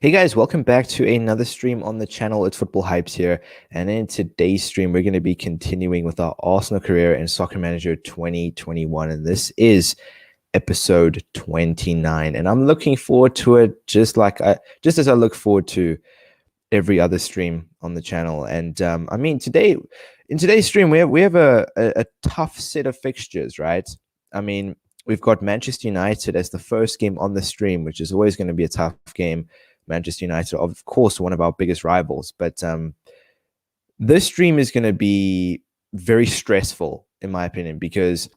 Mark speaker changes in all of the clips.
Speaker 1: Hey guys, welcome back to another stream on the channel. It's FootballHypeZ here, and in today's stream, we're going to be continuing with our Arsenal career and Soccer Manager 2021, and this is episode 29. And I'm looking forward to it, just as I look forward to every other stream on the channel. And I mean, in today's stream, we have a tough set of fixtures, right? I mean, we've got Manchester United as the first game on the stream, which is always going to be a tough game. Manchester United, of course, one of our biggest rivals. But this stream is going to be very stressful, in my opinion, because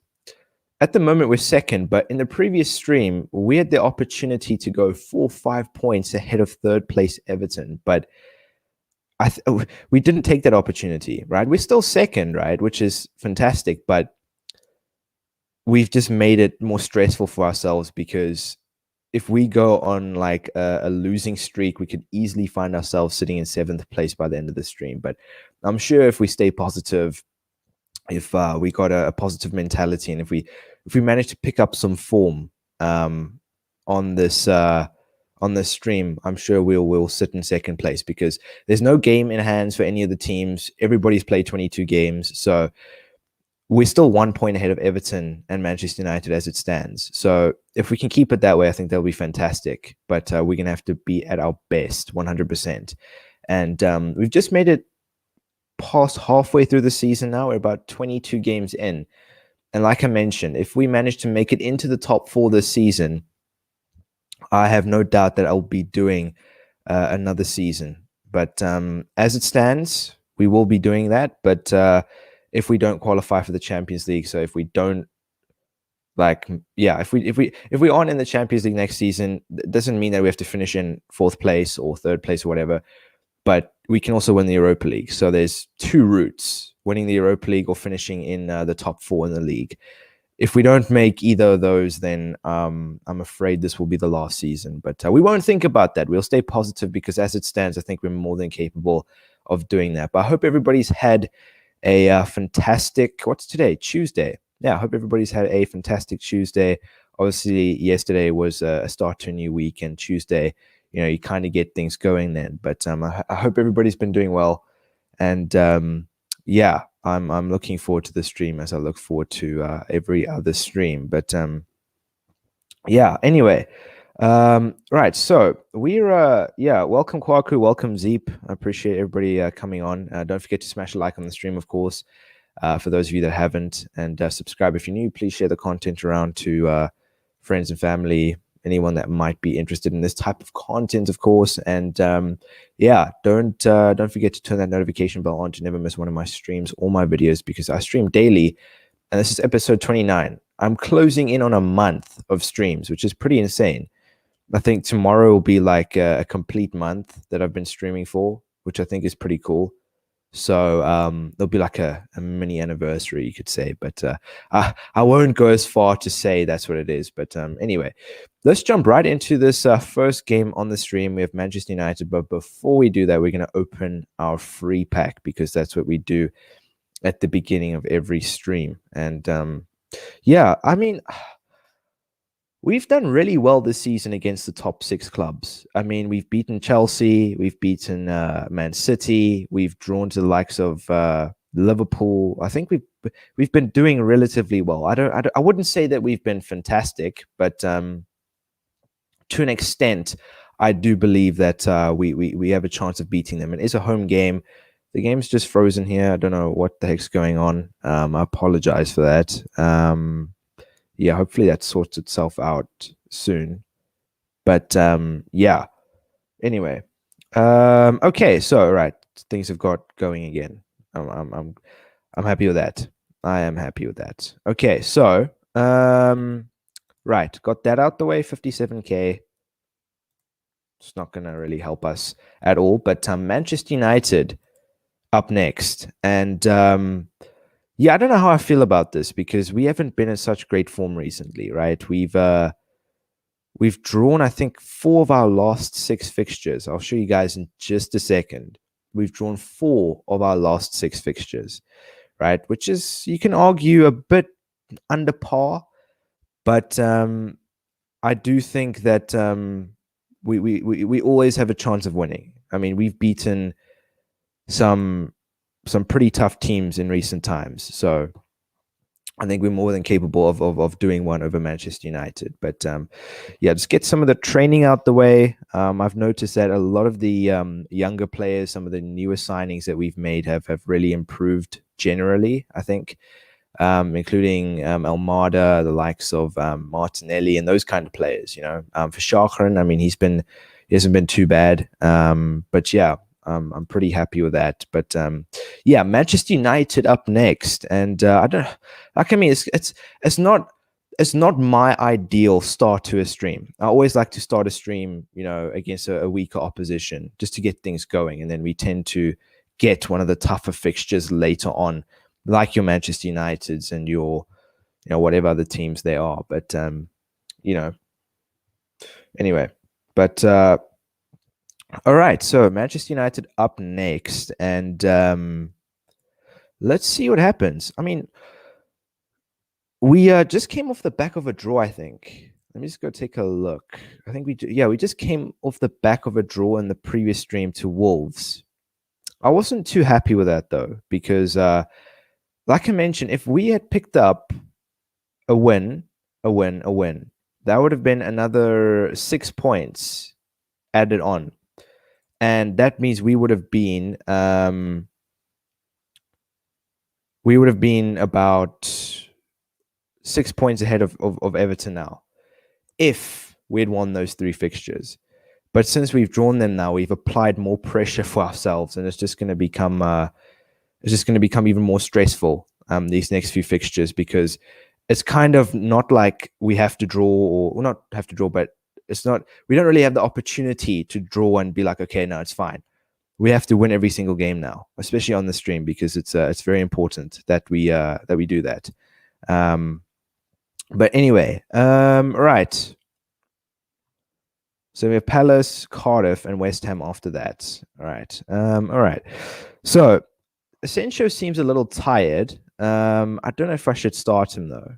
Speaker 1: at the moment we're second, but in the previous stream, we had the opportunity to go 4-5 points ahead of third place Everton. But we didn't take that opportunity, right? We're still second, right? Which is fantastic, but we've just made it more stressful for ourselves because if we go on like a losing streak, we could easily find ourselves sitting in 7th place by the end of the stream. But I'm sure if we stay positive, if we got a positive mentality, and if we manage to pick up some form on this stream, I'm sure we'll sit in 2nd place because there's no game in hands for any of the teams. Everybody's played 22 games, so we're still 1 point ahead of Everton and Manchester United as it stands. So if we can keep it that way, I think that'll be fantastic. But we're going to have to be at our best 100%. And we've just made it past halfway through the season now. We're about 22 games in. And like I mentioned, if we manage to make it into the top 4 this season, I have no doubt that I'll be doing another season. But as it stands, we will be doing that. But if we don't qualify for the Champions League, so if we don't if we aren't in the Champions League next season, it doesn't mean that we have to finish in 4th place or 3rd place or whatever, but we can also win the Europa League. So there's 2 routes: winning the Europa League or finishing in the top 4 in the league. If we don't make either of those, then I'm afraid this will be the last season. But we won't think about that. We'll stay positive because as it stands, I think we're more than capable of doing that. But I hope everybody's had a fantastic, what's today? Tuesday. Yeah, I hope everybody's had a fantastic Tuesday. Obviously, yesterday was a start to a new week, and Tuesday, you kind of get things going then. But I hope everybody's been doing well. And yeah, I'm looking forward to the stream as I look forward to every other stream. But yeah, anyway. Right, so we're welcome Kwaku, welcome Zeep. I appreciate everybody coming on. Don't forget to smash a like on the stream, of course, for those of you that haven't, and subscribe if you're new. Please share the content around to friends and family, anyone that might be interested in this type of content, of course. And yeah, don't forget to turn that notification bell on to never miss one of my streams or my videos, because I stream daily, and this is episode 29. I'm closing in on a month of streams, which is pretty insane. I think tomorrow will be like a complete month that I've been streaming for, which I think is pretty cool. So there'll be like a mini anniversary, you could say. But I won't go as far to say that's what it is. But anyway, let's jump right into this first game on the stream. We have Manchester United. But before we do that, we're going to open our free pack, because that's what we do at the beginning of every stream. And yeah, I mean, we've done really well this season against the top 6 clubs. I mean, we've beaten Chelsea, we've beaten Man City, we've drawn to the likes of Liverpool. I think we've been doing relatively well. I wouldn't say that we've been fantastic, but to an extent, I do believe that we have a chance of beating them. It is a home game. The game's just frozen here. I don't know what the heck's going on. I apologize for that. Yeah, hopefully that sorts itself out soon. But yeah. Anyway, okay. So right, things have got going again. I'm happy with that. I am happy with that. Okay, so right, got that out the way. 57K. It's not gonna really help us at all. But Manchester United up next, and yeah, I don't know how I feel about this, because we haven't been in such great form recently, right? We've drawn, I think, 4 of our last 6 fixtures. I'll show you guys in just a second. We've drawn 4 of our last 6 fixtures, right? Which is, you can argue, a bit under par, but I do think that we always have a chance of winning. I mean, we've beaten some pretty tough teams in recent times, so I think we're more than capable of doing one over Manchester United. But yeah, just get some of the training out the way. I've noticed that a lot of the younger players, some of the newer signings that we've made have really improved generally, I think, including Almada, the likes of Martinelli and those kind of players. You know, for Shakran, I mean, he hasn't been too bad. But yeah, I'm pretty happy with that. But yeah, Manchester United up next, and I don't. Like, I mean, it's not my ideal start to a stream. I always like to start a stream, you know, against a weaker opposition, just to get things going, and then we tend to get one of the tougher fixtures later on, like your Manchester Uniteds and your, you know, whatever other teams they are. But you know, anyway, but. All right, so Manchester United up next, and let's see what happens. I mean, we just came off the back of a draw, I think. Let me just go take a look. I think we just came off the back of a draw in the previous stream to Wolves. I wasn't too happy with that, though, because like I mentioned, if we had picked up a win, that would have been another 6 points added on. And that means we would have been about 6 points ahead of Everton now, if we had won those 3 fixtures. But since we've drawn them now, we've applied more pressure for ourselves, and it's just going to become even more stressful these next few fixtures, because it's kind of not like we have to draw, or not have to draw, but we don't really have the opportunity to draw and be like, okay, no, it's fine. We have to win every single game now, especially on the stream, because it's very important that we do that. But anyway, right. So we have Palace, Cardiff, and West Ham after that. All right. All right. So Asensio seems a little tired. I don't know if I should start him, though.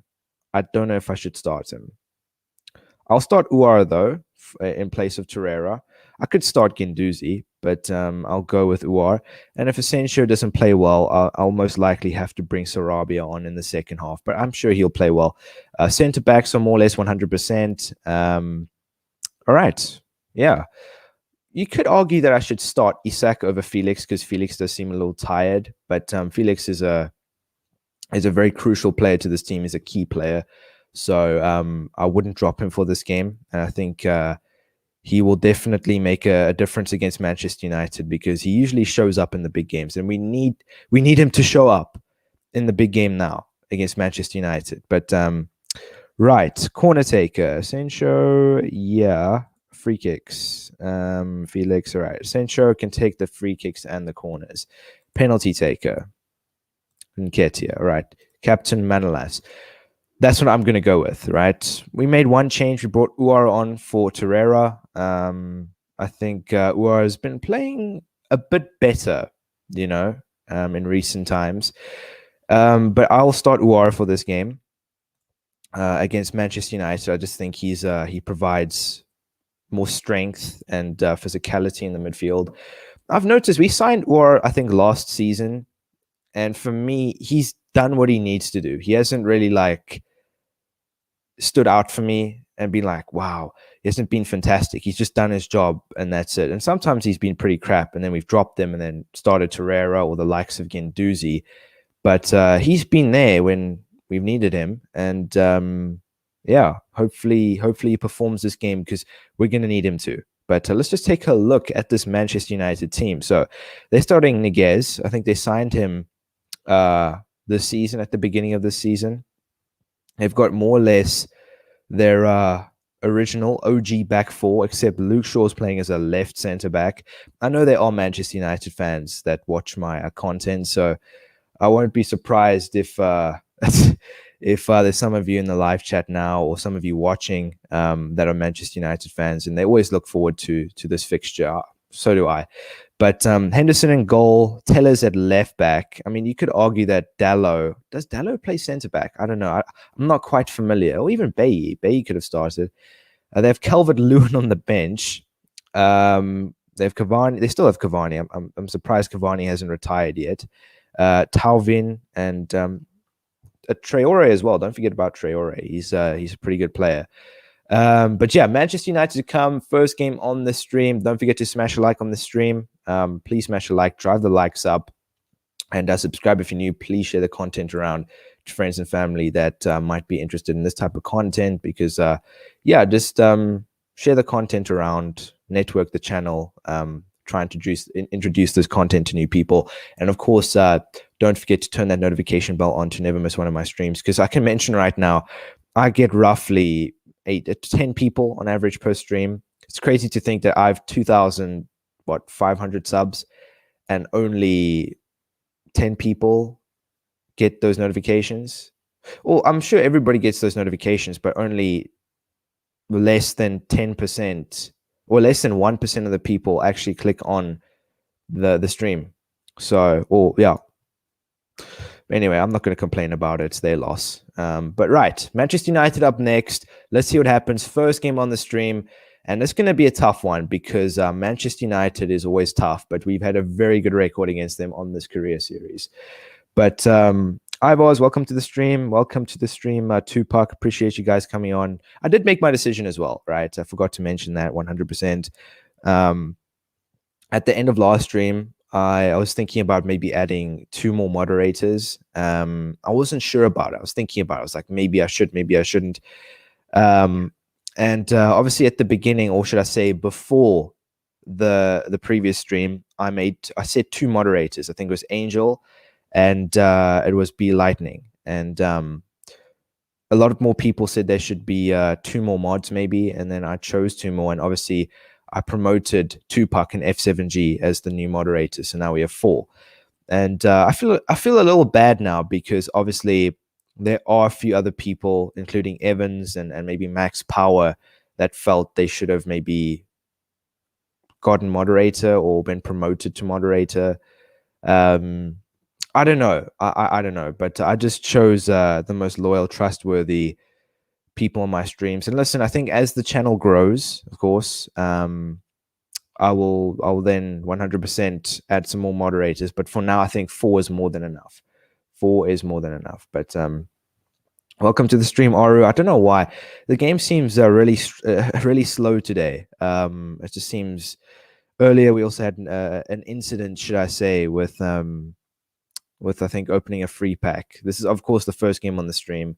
Speaker 1: I'll start Uara, though, in place of Torreira. I could start Guendouzi, but I'll go with Uar. And if Asensio doesn't play well, I'll most likely have to bring Sarabia on in the second half, but I'm sure he'll play well. Centre-backs are more or less 100%. All right. Yeah. You could argue that I should start Isak over Felix, because Felix does seem a little tired, but Felix is a very crucial player to this team. He's a key player. So I wouldn't drop him for this game. And I think he will definitely make a difference against Manchester United, because he usually shows up in the big games, and we need him to show up in the big game now against Manchester United. But right, corner taker, Asensio, yeah, free kicks, Felix, all right. Asensio can take the free kicks and the corners. Penalty taker, Nketiah, all right. Captain Manolas. That's what I'm going to go with, right? We made one change. We brought Uara on for Torreira. I think Uara has been playing a bit better, you know, in recent times. But I'll start Uara for this game against Manchester United. I just think he provides more strength and physicality in the midfield. I've noticed we signed Uara, I think, last season. And for me, he's done what he needs to do. He hasn't really stood out for me and been like, wow, he hasn't been fantastic. He's just done his job and that's it. And sometimes he's been pretty crap, and then we've dropped him and then started Torreira or the likes of Guendouzi. But he's been there when we've needed him. And yeah, hopefully he performs this game, because we're going to need him to. But let's just take a look at this Manchester United team. So they're starting Niguez. I think they signed him this season, at the beginning of this season. They've got more or less their original OG back four, except Luke Shaw's playing as a left centre back. I know there are Manchester United fans that watch my content, so I won't be surprised if there's some of you in the live chat now, or some of you watching that are Manchester United fans, and they always look forward to this fixture. So do I. But Henderson in goal, Tellers at left back. I mean, you could argue that does Dallo play centre back? I don't know. I'm not quite familiar. Or even Bailly. Bailly could have started. They have Calvert-Lewin on the bench. They have Cavani. They still have Cavani. I'm surprised Cavani hasn't retired yet. Tauvin and Traore as well. Don't forget about Traore. He's a pretty good player. But yeah, Manchester United to come. First game on the stream. Don't forget to smash a like on the stream. Please smash a like. Drive the likes up. And subscribe if you're new. Please share the content around to friends and family that might be interested in this type of content. Because, just share the content around, network the channel, try and introduce this content to new people. And of course, don't forget to turn that notification bell on to never miss one of my streams. Because I can mention right now, I get roughly 8 to 10 people on average per stream. It's crazy to think that I have 500 subs and only 10 people get those notifications. Well, I'm sure everybody gets those notifications, but only less than 10% or less than 1% of the people actually click on the stream. So, anyway, I'm not going to complain about it. It's their loss. But right, Manchester United up next. Let's see what happens. First game on the stream. And it's going to be a tough one because Manchester United is always tough, but we've had a very good record against them on this career series. But Ivars, welcome to the stream. Welcome to the stream, Tupac. Appreciate you guys coming on. I did make my decision as well, right? I forgot to mention that 100%. At the end of last stream, I was thinking about maybe adding 2 more moderators. I wasn't sure about it. I was thinking about it. I was like, maybe I should, maybe I shouldn't. And obviously at the beginning, or should I say before the previous stream, I said 2 moderators. I think it was Angel and it was B Lightning. And a lot more people said there should be 2 more mods maybe. And then I chose 2 more. And obviously I promoted Tupac and F7G as the new moderators. So now we have 4. And I feel a little bad now because obviously there are a few other people, including Evans and maybe Max Power, that felt they should have maybe gotten moderator or been promoted to moderator. I don't know. I don't know. But I just chose the most loyal, trustworthy people on my streams. And listen, I think as the channel grows, of course, I will then 100% add some more moderators. But for now, I think 4 is more than enough. 4 is more than enough. But welcome to the stream, Aru. I don't know why the game seems really slow today. It just seems. Earlier we also had an incident, should I say, with I think opening a free pack. This is of course the first game on the stream.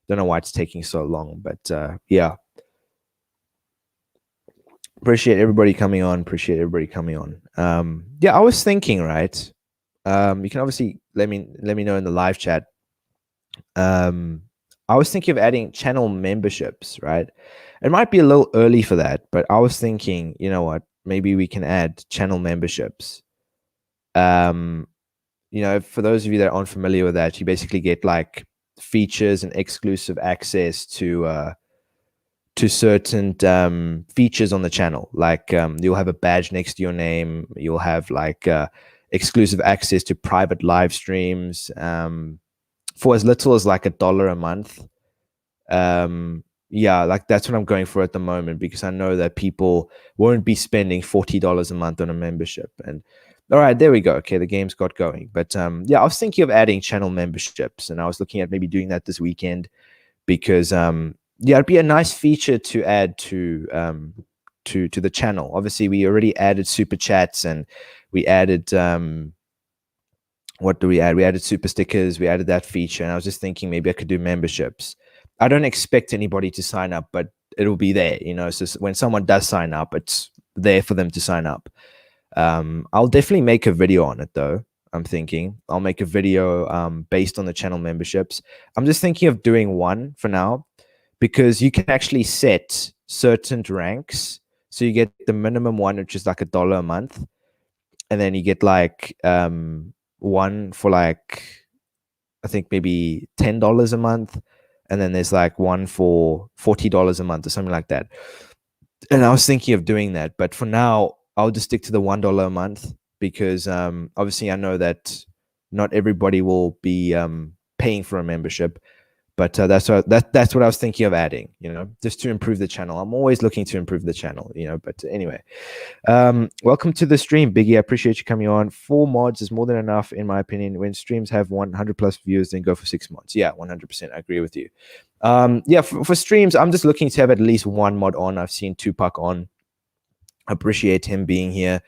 Speaker 1: Don't know why it's taking so long, but yeah. Appreciate everybody coming on. Yeah, I was thinking, right? You can obviously let me know in the live chat. I was thinking of adding channel memberships, right? It might be a little early for that, but I was thinking, you know what? Maybe we can add channel memberships. For those of you that aren't familiar with that, you basically get like features and exclusive access to certain features on the channel. Like you'll have a badge next to your name. You'll have like exclusive access to private live streams for as little as like $1 a month. Yeah, like that's what I'm going for at the moment because I know that people won't be spending $40 a month on a membership. And all right, there we go. Okay, the game's got going. But yeah, I was thinking of adding channel memberships, and I was looking at maybe doing that this weekend because it'd be a nice feature to add to the channel. Obviously, we already added super chats and we added what do we add? We added super stickers. We added that feature, and I was just thinking maybe I could do memberships. I don't expect anybody to sign up, but it'll be there, so when someone does sign up, it's there for them to sign up. I'll definitely make a video on it though. I'm thinking I'll make a video based on the channel memberships. I'm just thinking of doing one for now because you can actually set certain ranks. So you get the minimum one, which is like $1 a month. And then you get like one for like, I think maybe $10 a month. And then there's like one for $40 a month or something like that. And I was thinking of doing that. But for now, I'll just stick to the $1 a month because obviously I know that not everybody will be paying for a membership. But that's what I was thinking of adding, just to improve the channel. I'm always looking to improve the channel, but anyway. Welcome to the stream, Biggie. I appreciate you coming on. 4 mods is more than enough, in my opinion. When streams have 100 plus views, then go for 6 mods. Yeah, 100%. I agree with you. Yeah, for streams, I'm just looking to have at least 1 mod on. I've seen Tupac on. Appreciate him being here.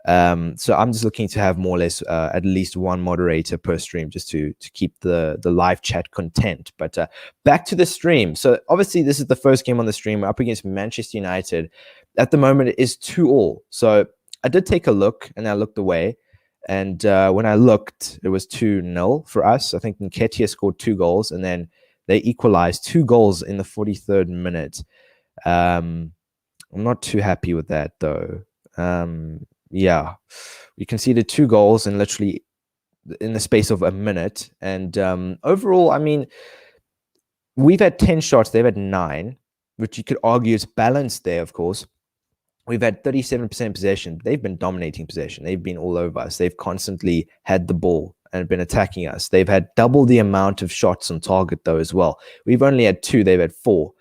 Speaker 1: So I'm just looking to have more or less at least 1 moderator per stream, just to keep the live chat content. But back to the stream. So obviously this is the first game on the stream. We're up against Manchester United. At the moment it is 2-2. So I did take a look, and I looked away. And when I looked, it was 2-0 for us. I think Nketiah scored 2 goals, and then they equalized 2 goals in the 43rd minute. I'm not too happy with that, though. Yeah, we conceded 2 goals in literally in the space of a minute. And overall, I mean, we've had 10 shots. They've had 9, which you could argue is balanced there, of course. We've had 37% possession. They've been dominating possession. They've been all over us. They've constantly had the ball and been attacking us. They've had double the amount of shots on target, though, as well. We've only had 2. They've had 4.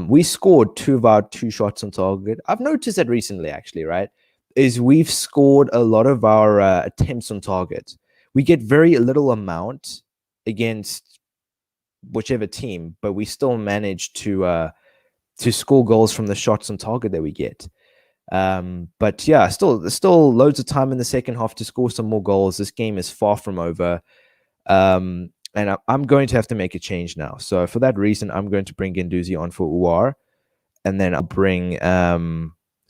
Speaker 1: We scored 2 of our 2 shots on target. I've noticed that recently, actually, right? Is we've scored a lot of our attempts on target. We get very little amount against whichever team, but we still manage to score goals from the shots on target that we get. But yeah, there's still loads of time in the second half to score some more goals. This game is far from over. And I'm going to have to make a change now. So for that reason, I'm going to bring Guendouzi on for Uar, and then I'll bring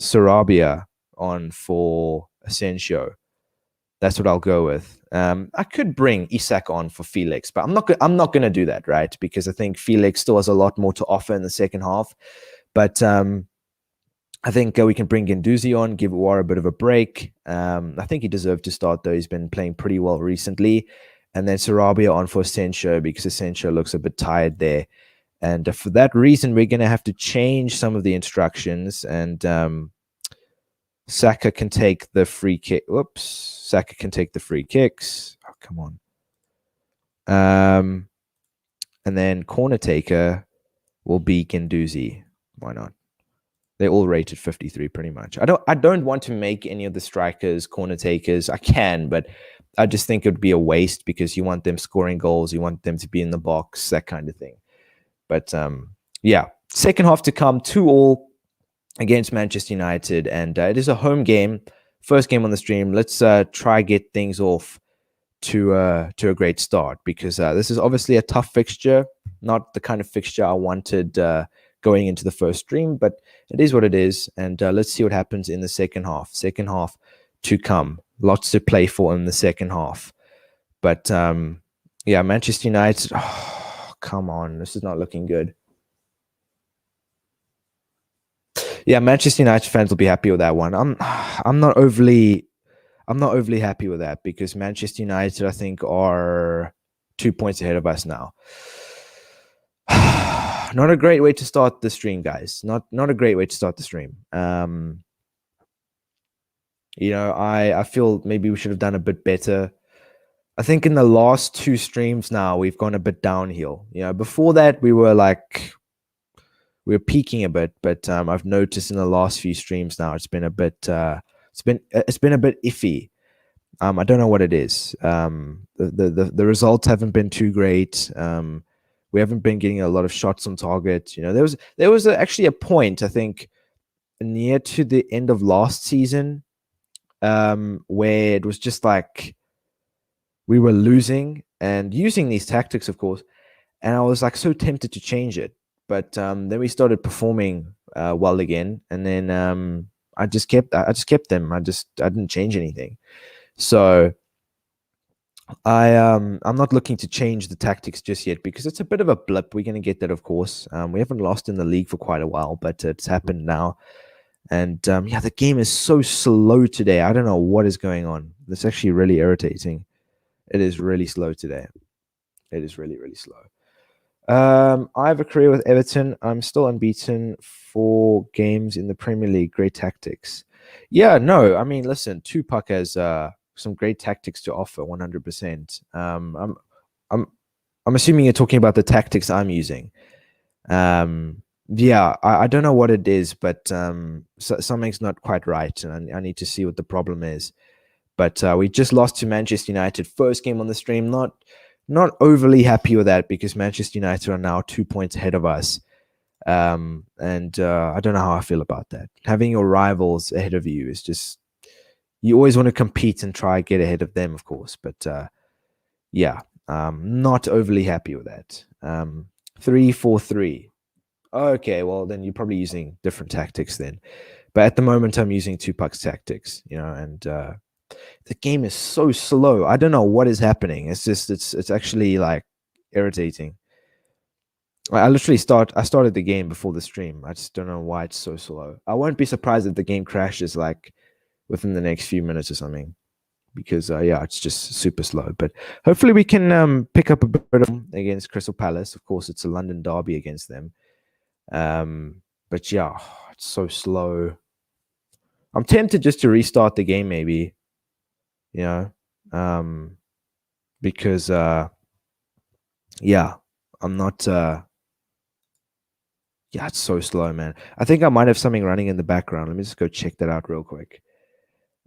Speaker 1: Sarabia on for Asensio. That's what I'll go with. I could bring Isak on for Felix, but I'm not going to do that, right? Because I think Felix still has a lot more to offer in the second half. But I think we can bring Guendouzi on, give Uar a bit of a break. I think he deserved to start, though. He's been playing pretty well recently. And then Sarabia on for Asensio, because Asensio looks a bit tired there. And for that reason, we're going to have to change some of the instructions. And Saka can take the free kick. Whoops. Saka can take the free kicks. Oh, come on. And then corner taker will be Guendouzi. Why not? They're all rated 53 pretty much. I don't want to make any of the strikers corner takers. I can, but I just think it would be a waste, because you want them scoring goals. You want them to be in the box, that kind of thing. But yeah, second half to come, 2-2 against Manchester United. And it is a home game, first game on the stream. Let's try get things off to a great start, because this is obviously a tough fixture, not the kind of fixture I wanted going into the first stream, but it is what it is. And let's see what happens in the second half. Second half to come. Lots to play for in the second half. But yeah, Manchester United, oh, come on, this is not looking good. Yeah, Manchester United fans will be happy with that one. I'm not overly happy with that, because Manchester United, I think, are 2 points ahead of us now. Not a great way to start the stream, guys. Not a great way to start the stream. I feel maybe we should have done a bit better. I think in the last 2 streams now, we've gone a bit downhill. Before that, we were peaking a bit, but I've noticed in the last few streams now, it's been a bit it's been a bit iffy. I don't know what it is. The results haven't been too great. We haven't been getting a lot of shots on target. There was actually a point, I think, near to the end of last season, where it was just like we were losing and using these tactics, of course, and I was so tempted to change it. But then we started performing well again, and then I just kept them. I didn't change anything. So I'm not looking to change the tactics just yet, because it's a bit of a blip. We're going to get that, of course. We haven't lost in the league for quite a while, but it's happened now. And yeah, the game is so slow today. I don't know what is going on. It's actually really irritating. It is really slow today. It is really, really slow. I have a career with Everton. I'm still unbeaten 4 games in the Premier League. Great tactics. Yeah, no, I mean, listen, Tupac has some great tactics to offer, 100%. I'm assuming you're talking about the tactics I'm using. Yeah, I don't know what it is, but something's not quite right, and I need to see what the problem is. But we just lost to Manchester United, first game on the stream. Not overly happy with that because Manchester United are now 2 points ahead of us. And I don't know how I feel about that. Having your rivals ahead of you is just, you always want to compete and try to get ahead of them, of course. But yeah, not overly happy with that. 3-4-3. Okay, well then you're probably using different tactics then. But at the moment, I'm using Tupac's tactics, and the game is so slow. I don't know what is happening. It's just it's actually like irritating. I started the game before the stream. I just don't know why it's so slow. I won't be surprised if the game crashes like within the next few minutes or something, because yeah, it's just super slow. But hopefully we can pick up a bit of against Crystal Palace. Of course, it's a London derby against them. But yeah, it's so slow. I'm tempted just to restart the game, maybe. Because yeah, I'm not. Yeah, it's so slow, man. I think I might have something running in the background. Let me just go check that out real quick.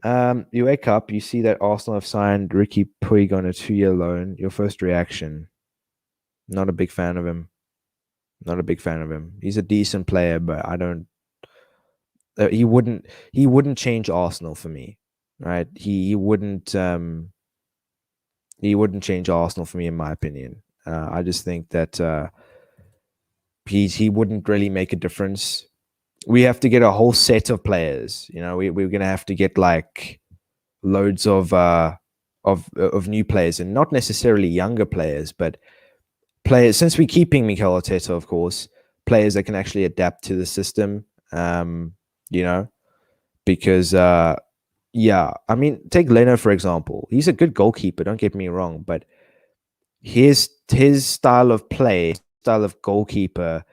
Speaker 1: You wake up, you see that Arsenal have signed Ricky Puig on a 2-year loan. Your first reaction? Not a big fan of him. Not a big fan of him. He's a decent player, but I don't. He wouldn't change Arsenal for me, right? He wouldn't change Arsenal for me, in my opinion. I just think that he wouldn't really make a difference. We have to get a whole set of players. We're gonna have to get like loads of new players, and not necessarily younger players, but players. Since we're keeping Mikel Arteta, of course, players that can actually adapt to the system. Because yeah, I mean, take Leno for example. He's a good goalkeeper. Don't get me wrong, but his style of play, style of goalkeeper,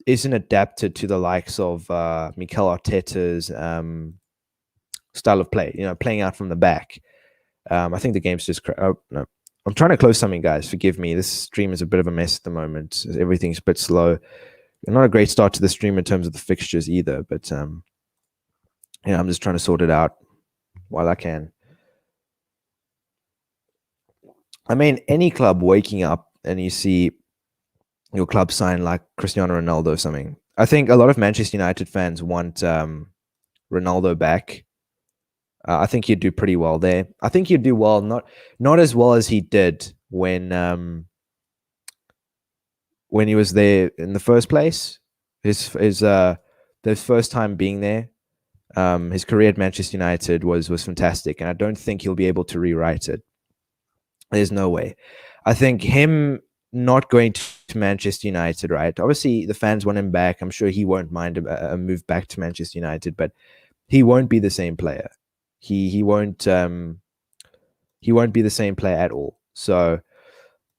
Speaker 1: isn't adapted to the likes of Mikel Arteta's style of play. Playing out from the back. I think the game's just. Oh no, I'm trying to close something, guys. Forgive me. This stream is a bit of a mess at the moment. Everything's a bit slow. Not a great start to the stream in terms of the fixtures either. But I'm just trying to sort it out while I can. I mean, any club waking up and you see your club sign like Cristiano Ronaldo or something. I think a lot of Manchester United fans want Ronaldo back. I think he'd do pretty well there. I think he'd do well, not as well as he did when he was there in the first place. His first time being there. His career at Manchester United was fantastic, and I don't think he'll be able to rewrite it. There's no way. I think him not going to Manchester United, right? Obviously, the fans want him back. I'm sure he won't mind a move back to Manchester United, but he won't be the same player. He won't be the same player at all. So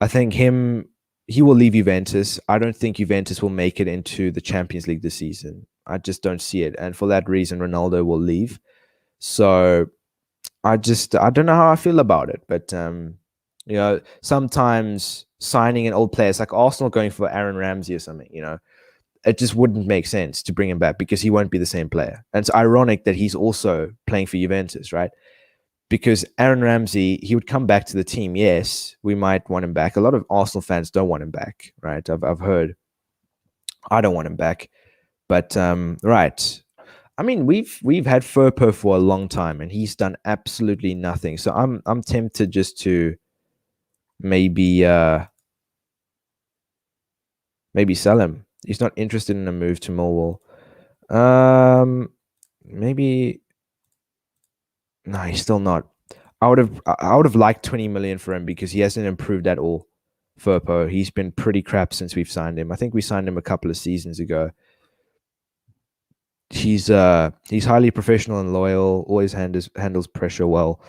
Speaker 1: I think he will leave Juventus. I don't think Juventus will make it into the Champions League this season. I just don't see it. And for that reason, Ronaldo will leave. So I don't know how I feel about it. But, sometimes signing an old player, it's like Arsenal going for Aaron Ramsey or something, it just wouldn't make sense to bring him back because he won't be the same player. And it's ironic that he's also playing for Juventus, right? Because Aaron Ramsey, he would come back to the team. Yes, we might want him back. A lot of Arsenal fans don't want him back, right? I've heard. I don't want him back. But right. I mean, we've had Firpo for a long time, and he's done absolutely nothing. So I'm tempted just to maybe sell him. He's not interested in a move to Millwall. Maybe. No, he's still not. I would have liked 20 million for him because he hasn't improved at all. Firpo, he's been pretty crap since we've signed him. I think we signed him a couple of seasons ago. He's highly professional and loyal. Always handles pressure well.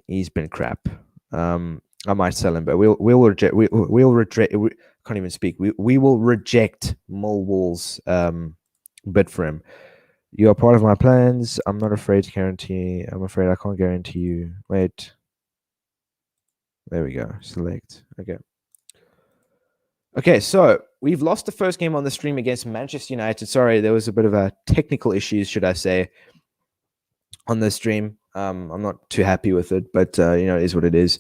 Speaker 1: He's been crap. I might sell him, but we'll reject. We'll reject. We can't even speak. We will reject Millwall's bid for him. You are part of my plans. I'm not afraid to guarantee. I'm afraid I can't guarantee you. Wait. There we go. Select. Okay, so we've lost the first game on the stream against Manchester United. Sorry, there was a bit of a technical issues, should I say, on the stream. I'm not too happy with it, but it is what it is.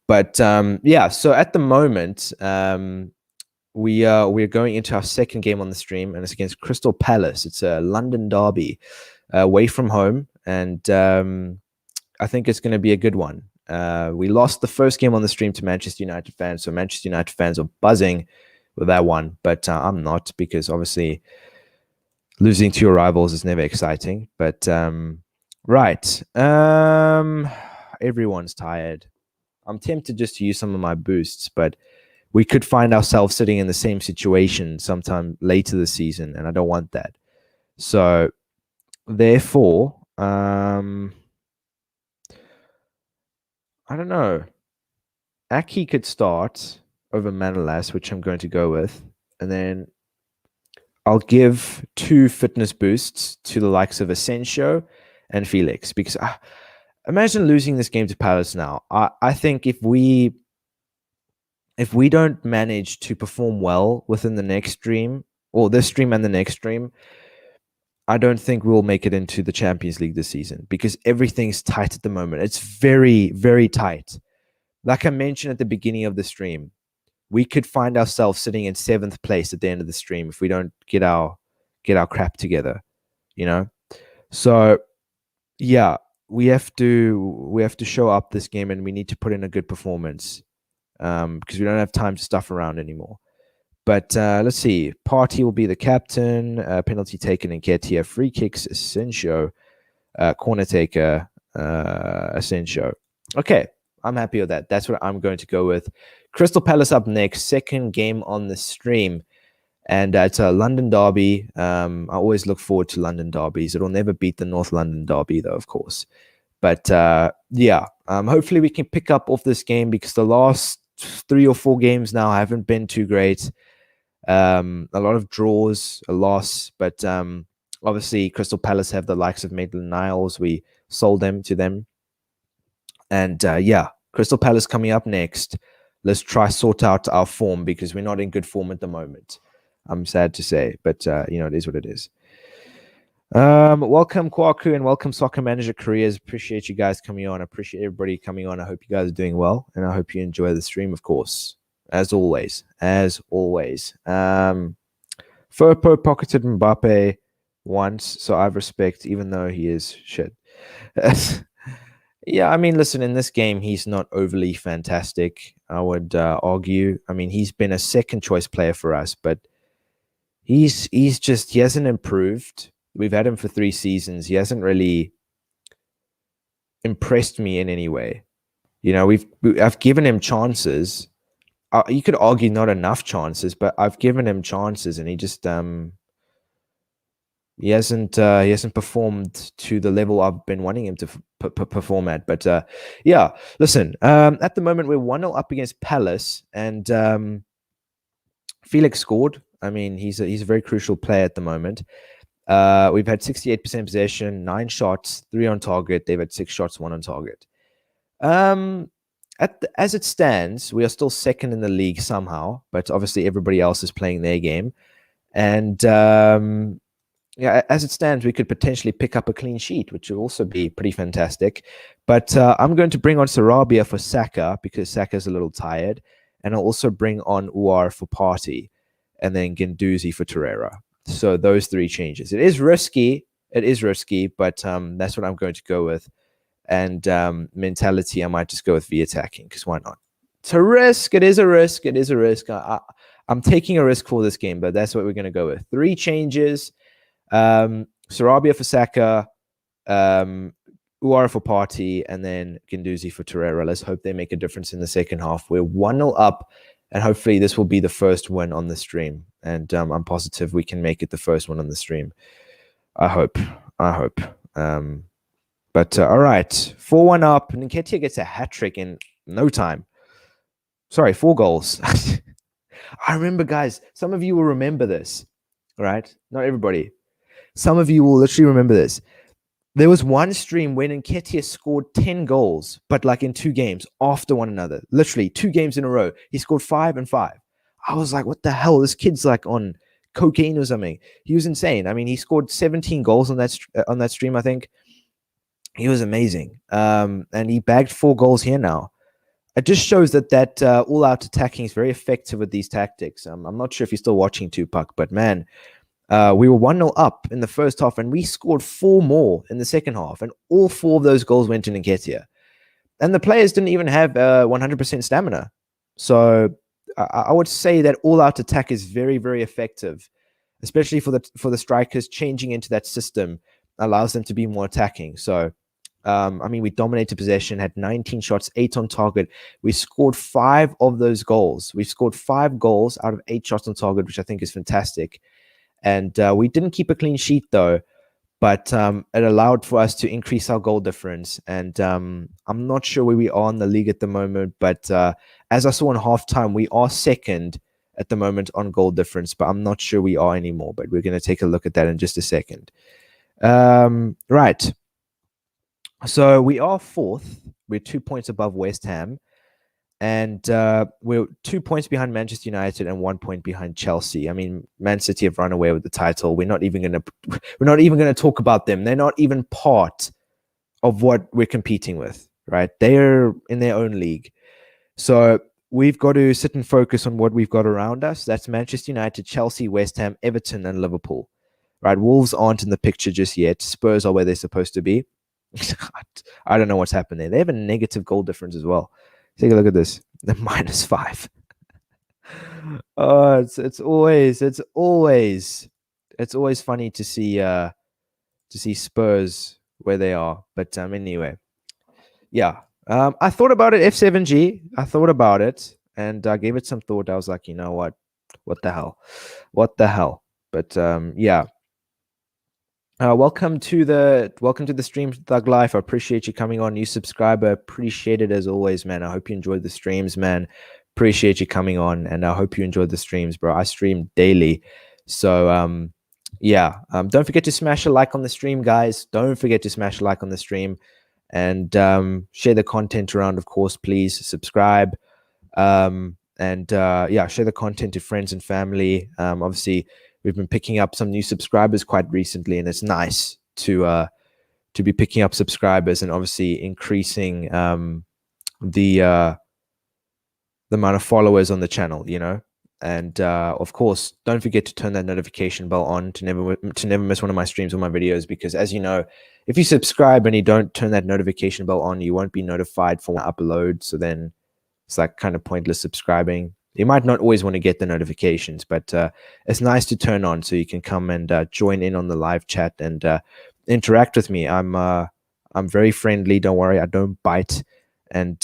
Speaker 1: But yeah, so at the moment, we're going into our second game on the stream, and it's against Crystal Palace. It's a London derby, away from home, and I think it's going to be a good one. We lost the first game on the stream to Manchester United fans, so Manchester United fans are buzzing with that one, but I'm not, because obviously losing to your rivals is never exciting. But right, everyone's tired. I'm tempted just to use some of my boosts, but we could find ourselves sitting in the same situation sometime later this season, and I don't want that. So therefore, I don't know. Aki could start over Manolas, which I'm going to go with, and then I'll give 2 fitness boosts to the likes of Asensio and Felix, because imagine losing this game to Palace now. I think if we don't manage to perform well within the next stream, or this stream and the next stream, I don't think we'll make it into the Champions League this season, because everything's tight at the moment. It's very, very tight. Like I mentioned at the beginning of the stream, we could find ourselves sitting in 7th place at the end of the stream if we don't get our crap together, So yeah, we have to show up this game, and we need to put in a good performance, because we don't have time to stuff around anymore. But let's see. Partey will be the captain. Penalty taken in Nketiah. Free kicks, Asensio. Corner taker, Asensio. Okay, I'm happy with that. That's what I'm going to go with. Crystal Palace up next. Second game on the stream. And it's a London derby. I always look forward to London derbies. It'll never beat the North London derby, though, of course. But yeah, hopefully we can pick up off this game, because the last 3 or 4 games now haven't been too great. A lot of draws, a loss, but obviously Crystal Palace have the likes of Maitland-Niles. We sold them to them. And yeah, Crystal Palace coming up next. Let's try sort out our form, because we're not in good form at the moment. I'm sad to say, but it is what it is. Welcome Kwaku, and welcome Soccer Manager Careers. Appreciate you guys coming on. I appreciate everybody coming on. I hope you guys are doing well, and I hope you enjoy the stream, of course, as always. Firpo pocketed Mbappe once, so I have respect, even though he is shit. Yeah, I mean, listen, in this game, he's not overly fantastic, I would argue. I mean, he's been a second choice player for us, but he hasn't improved. We've had him for 3 seasons. He hasn't really impressed me in any way. I've given him chances. You could argue not enough chances, but I've given him chances, and he just he hasn't performed to the level I've been wanting him to perform at. But yeah, listen. At the moment, we're 1-0 up against Palace, and Felix scored. I mean, he's a very crucial player at the moment. We've had 68% possession, 9 shots, 3 on target. They've had 6 shots, 1 on target. As it stands, we are still second in the league somehow, but obviously everybody else is playing their game. And yeah, as it stands, we could potentially pick up a clean sheet, which would also be pretty fantastic. But I'm going to bring on Sarabia for Saka, because Saka's a little tired. And I'll also bring on Uar for Partey, and then Guendouzi for Torreira. So those 3 changes. It is risky, but that's what I'm going to go with. And mentality, I might just go with V-attacking, because why not? It's a risk. It is a risk. I'm taking a risk for this game, but that's what we're going to go with. 3 changes. Sarabia for Saka, Uara for Partey, and then Guendouzi for Torreira. Let's hope they make a difference in the second half. We're 1-0 up, and hopefully this will be the first win on the stream. And I'm positive we can make it the first one on the stream. I hope. But all right, 4-1 up. Nketiah gets a hat-trick in no time. Sorry, 4 goals. I remember, guys, some of you will remember this, right? Not everybody. Some of you will literally remember this. There was one stream when Nketiah scored 10 goals, but like in 2 games after one another. Literally 2 games in a row. He scored 5 and 5. I was like, what the hell? This kid's like on cocaine or something. He was insane. I mean, he scored 17 goals on that stream, I think. He was amazing. And he bagged 4 goals here now. It just shows that all-out attacking is very effective with these tactics. I'm not sure if you're still watching Tupac, but man, we were 1-0 up in the first half, and we scored 4 more in the second half, and all 4 of those goals went to Nketiah. And the players didn't even have 100% stamina. So I would say that all-out attack is very, very effective, especially for the strikers. Changing into that system allows them to be more attacking. So, I mean, we dominated possession, had 19 shots, 8 on target. We scored 5 of those goals. We scored 5 goals out of 8 shots on target, which I think is fantastic. And we didn't keep a clean sheet, though, but it allowed for us to increase our goal difference. And I'm not sure where we are in the league at the moment, but as I saw in halftime, we are second at the moment on goal difference, but I'm not sure we are anymore. But we're going to take a look at that in just a second. Right. So we are 4th. We're 2 points above West Ham. And we're 2 points behind Manchester United and 1 point behind Chelsea. I mean, Man City have run away with the title. We're not even going to talk about them. They're not even part of what we're competing with, right? They're in their own league. So we've got to sit and focus on what we've got around us. That's Manchester United, Chelsea, West Ham, Everton, and Liverpool, right? Wolves aren't in the picture just yet. Spurs are where they're supposed to be. I don't know what's happened there. They have a negative goal difference as well. Take a look at this. The -5. Oh, it's always funny to see Spurs where they are. But anyway, yeah. I thought about it. F7G. I thought about it, and I gave it some thought. I was like, you know what? What the hell? But yeah. Welcome to the stream, Thug Life. I appreciate you coming on. New subscriber, appreciate it as always, man. I hope you enjoyed the streams, man. Appreciate you coming on, and I hope you enjoyed the streams, bro. I stream daily, so yeah. Don't forget to smash a like on the stream, guys. Don't forget to smash a like on the stream, and share the content around. Of course, please subscribe, and yeah, share the content to friends and family. Obviously, we've been picking up some new subscribers quite recently, and it's nice to be picking up subscribers and obviously increasing the amount of followers on the channel, you know. And of course, don't forget to turn that notification bell on to never miss one of my streams or my videos, because as you know, if you subscribe and you don't turn that notification bell on, you won't be notified for when I upload. So then it's like kind of pointless subscribing. You might not always want to get the notifications, but it's nice to turn on so you can come and join in on the live chat and interact with me. I'm very friendly. Don't worry, I don't bite, and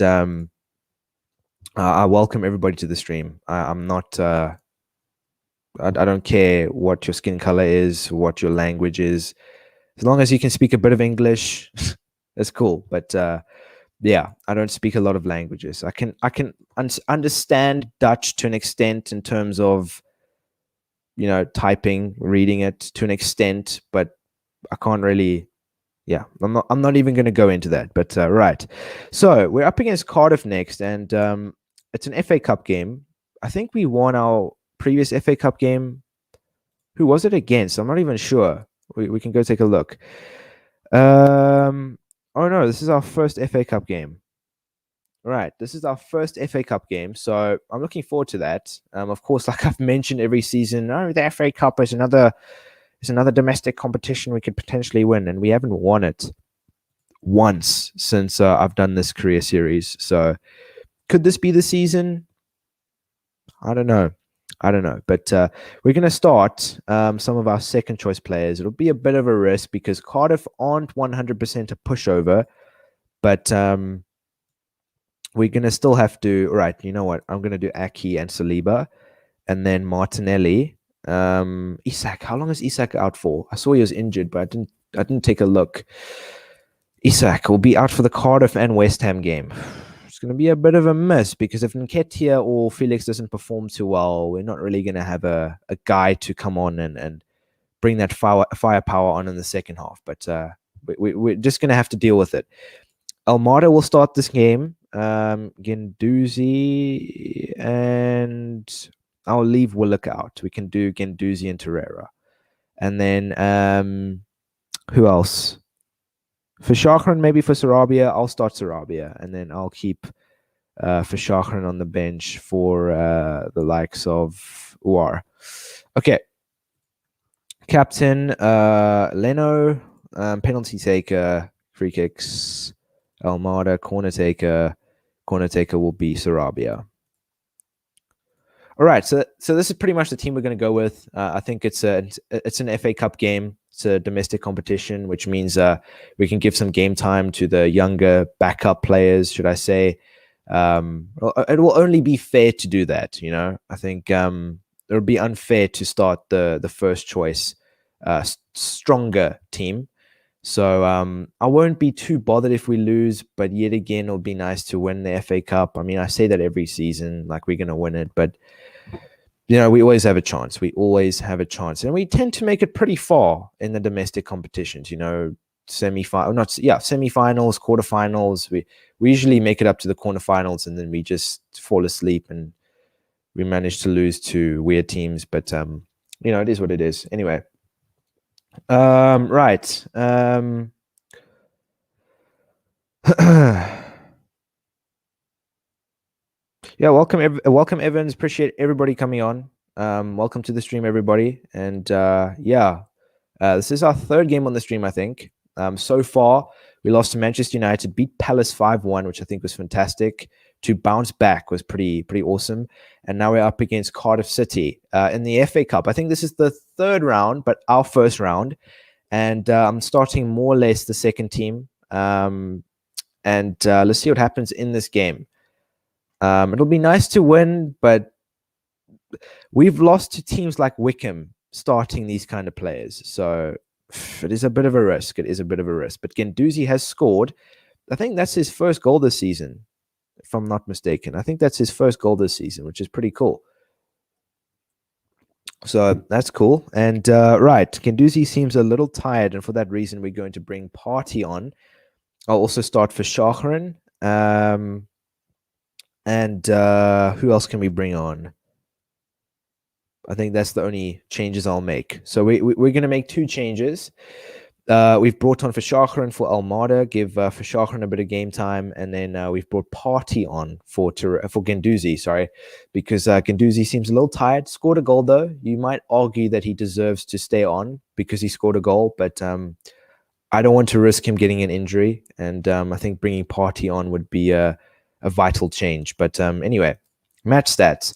Speaker 1: I welcome everybody to the stream. I'm not. I don't care what your skin color is, what your language is, as long as you can speak a bit of English. That's cool. But yeah, I don't speak a lot of languages. I can understand Dutch to an extent in terms of, you know, typing, reading it to an extent, but I can't really. Yeah, I'm not even going to go into that. But right, so we're up against Cardiff next, and it's an FA Cup game. I think we won our previous FA Cup game. Who was it against? I'm not even sure. We can go take a look. Oh no, this is our first FA Cup game. Right, this is our first FA Cup game, so I'm looking forward to that. Of course, like I've mentioned every season, the FA Cup is another domestic competition we could potentially win, and we haven't won it once since I've done this career series. So, could this be the season? I don't know. But we're going to start some of our second choice players. It'll be a bit of a risk because Cardiff aren't 100% a pushover, but we're going to still have to. All right, you know what? I'm going to do Aki and Saliba, and then Martinelli. Isak. How long is Isak out for? I saw he was injured, but I didn't take a look. Isak will be out for the Cardiff and West Ham game. It's going to be a bit of a miss because if Nketiah or Felix doesn't perform too well, we're not really going to have a guy to come on and bring that firepower on in the second half. But We're just going to have to deal with it. Almada will start this game. Guendouzi, and I'll leave Willock out. We can do Guendouzi and Torreira. And then who else? For Shachran, maybe for Sarabia, I'll start Sarabia. And then I'll keep for Shachran on the bench for the likes of Uar. Okay. Captain, Leno, penalty taker, free kicks, Almada, corner taker will be Sarabia. All right, so this is pretty much the team we're going to go with. I think it's an FA Cup game. It's a domestic competition, which means we can give some game time to the younger backup players, should I say. It will only be fair to do that, you know. I think it would be unfair to start the first choice stronger team. So I won't be too bothered if we lose, but yet again, it'll be nice to win the FA Cup. I mean, I say that every season, like we're going to win it, but you know, we always have a chance. We always have a chance, and we tend to make it pretty far in the domestic competitions. You know, semi-finals, quarterfinals. We usually make it up to the quarterfinals, and then we just fall asleep, and we manage to lose to weird teams. But you know, it is what it is. Anyway. Right. Yeah, welcome Evans. Appreciate everybody coming on. Welcome to the stream, everybody. And this is our third game on the stream, I think. So far, we lost to Manchester United, beat Palace 5-1, which I think was fantastic. To bounce back was pretty awesome. And now we're up against Cardiff City in the FA Cup. I think this is the third round, but our first round. And I'm starting more or less the second team. And let's see what happens in this game. It'll be nice to win, but we've lost to teams like Wickham starting these kind of players. So it is a bit of a risk. But Guendouzi has scored. I think that's his first goal this season, if I'm not mistaken. I think that's his first goal this season, which is pretty cool. So that's cool. And right, Guendouzi seems a little tired, and for that reason, we're going to bring Partey on. I'll also start for Shachran. And who else can we bring on? I think that's the only changes I'll make. So we're going to make two changes. We've brought on for Shachran for Almada, give for Shachran a bit of game time, and then we've brought Partey on for Guendouzi, sorry, because Guendouzi seems a little tired. Scored a goal, though. You might argue that he deserves to stay on because he scored a goal, but I don't want to risk him getting an injury, and I think bringing Partey on would be a vital change. But anyway, match stats.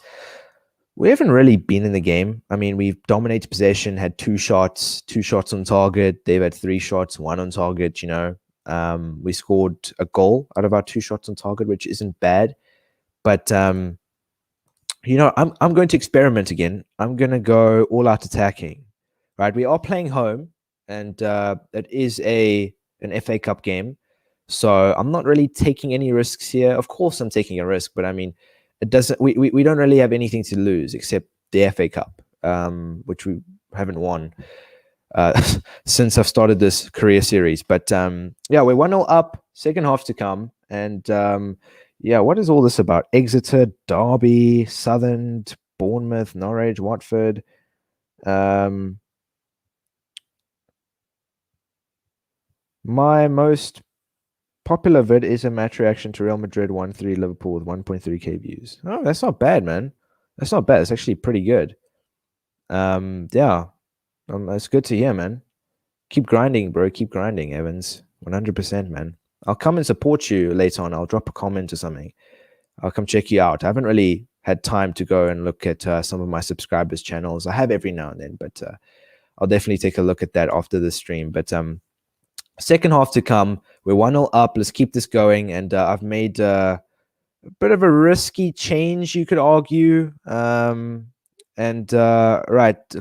Speaker 1: We haven't really been in the game. I mean, we've dominated possession, had two shots on target. They've had 3 shots, 1 on target, you know. We scored a goal out of our 2 shots on target, which isn't bad. But, you know, I'm going to experiment again. I'm going to go all out attacking, right? We are playing home, and it is an FA Cup game. So I'm not really taking any risks here. Of course, I'm taking a risk, but I mean, it doesn't. We don't really have anything to lose except the FA Cup, which we haven't won since I've started this career series. But yeah, we're 1-0 up. Second half to come, and yeah, what is all this about? Exeter, Derby, Southern, Bournemouth, Norwich, Watford. My most popular vid is a match reaction to Real Madrid 1-3 Liverpool with 1.3k views. Oh, that's not bad, man. That's not bad. It's actually pretty good. Yeah. That's good to hear, man. Keep grinding, bro. Keep grinding, Evans. 100%, man. I'll come and support you later on. I'll drop a comment or something. I'll come check you out. I haven't really had time to go and look at some of my subscribers' channels. I have every now and then, but I'll definitely take a look at that after the stream. But second half to come. We're 1-0 up. Let's keep this going. And I've made a bit of a risky change, you could argue. Right,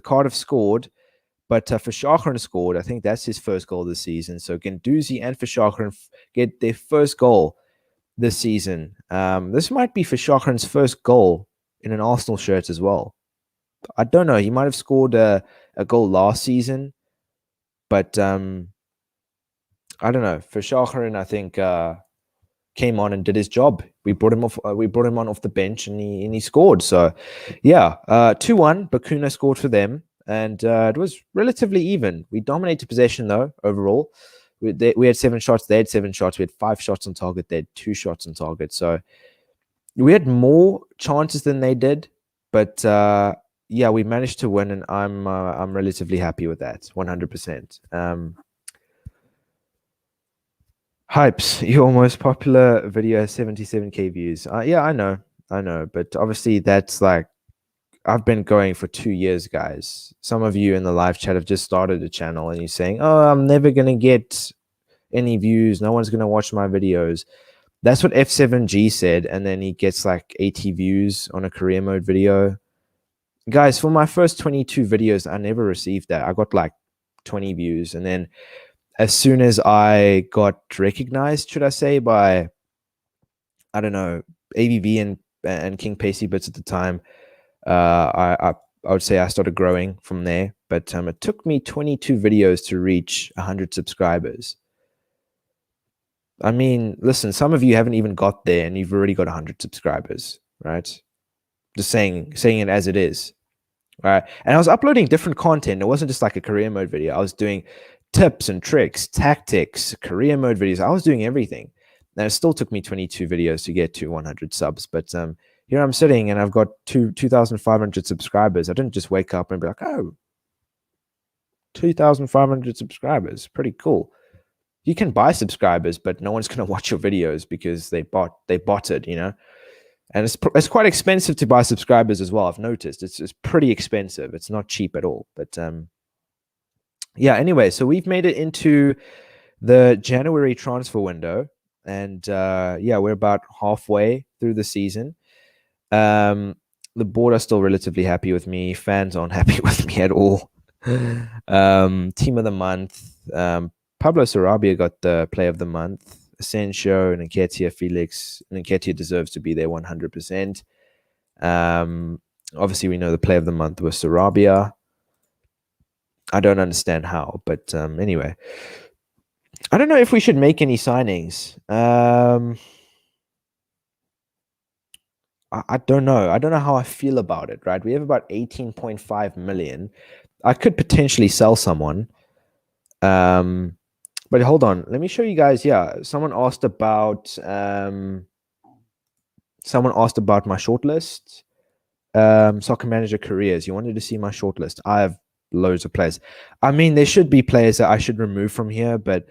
Speaker 1: Cardiff scored, but Verschachern scored. I think that's his first goal this season. So Guendouzi and Verschachern get their first goal this season. This might be Verschachern's first goal in an Arsenal shirt as well. I don't know. He might have scored a goal last season, but I don't know. For Verschacheren, I think came on and did his job. We brought him off. We brought him on off the bench, and he scored. So, yeah, 2-1. Bakuna scored for them, and it was relatively even. We dominated possession though overall. We had 7 shots. They had 7 shots. We had 5 shots on target. They had 2 shots on target. So we had more chances than they did, but yeah, we managed to win, and I'm relatively happy with that. 100%. Hypes, your most popular video has 77K views. Yeah, I know, but obviously that's like I've been going for 2 years, guys. Some of you in the live chat have just started a channel, and you're saying, "Oh, I'm never gonna get any views. No one's gonna watch my videos." That's what F7G said, and then he gets like 80 views on a career mode video. Guys, for my first 22 videos, I never received that. I got like 20 views, and then as soon as I got recognized, should I say, by I don't know, ABV and King Pacey Bits at the time, I would say I started growing from there. But it took me 22 videos to reach 100 subscribers. I mean, listen, some of you haven't even got there, and you've already got 100 subscribers, right? Just saying it as it is, right? And I was uploading different content. It wasn't just like a career mode video. I was doing tips and tricks, tactics, career mode videos. I was doing everything. And it still took me 22 videos to get to 100 subs. But here I'm sitting, and I've got 2,500 subscribers. I didn't just wake up and be like, oh, 2,500 subscribers. Pretty cool. You can buy subscribers, but no one's going to watch your videos because they botted, you know? And it's quite expensive to buy subscribers as well. I've noticed it's pretty expensive. It's not cheap at all. But yeah, anyway, so we've made it into the January transfer window, and yeah, we're about halfway through the season. The board are still relatively happy with me. Fans aren't happy with me at all. Team of the month. Pablo Sarabia got the play of the month. Asensio, Nketiah, Felix. Nketiah deserves to be there 100%. Obviously, we know the play of the month was Sarabia. I don't understand how, but anyway. I don't know if we should make any signings. I don't know. I don't know how I feel about it, right? We have about 18.5 million. I could potentially sell someone. But hold on, let me show you guys. Yeah, someone asked about my shortlist. Soccer Manager careers. You wanted to see my shortlist. I have loads of players. I mean, there should be players that I should remove from here, but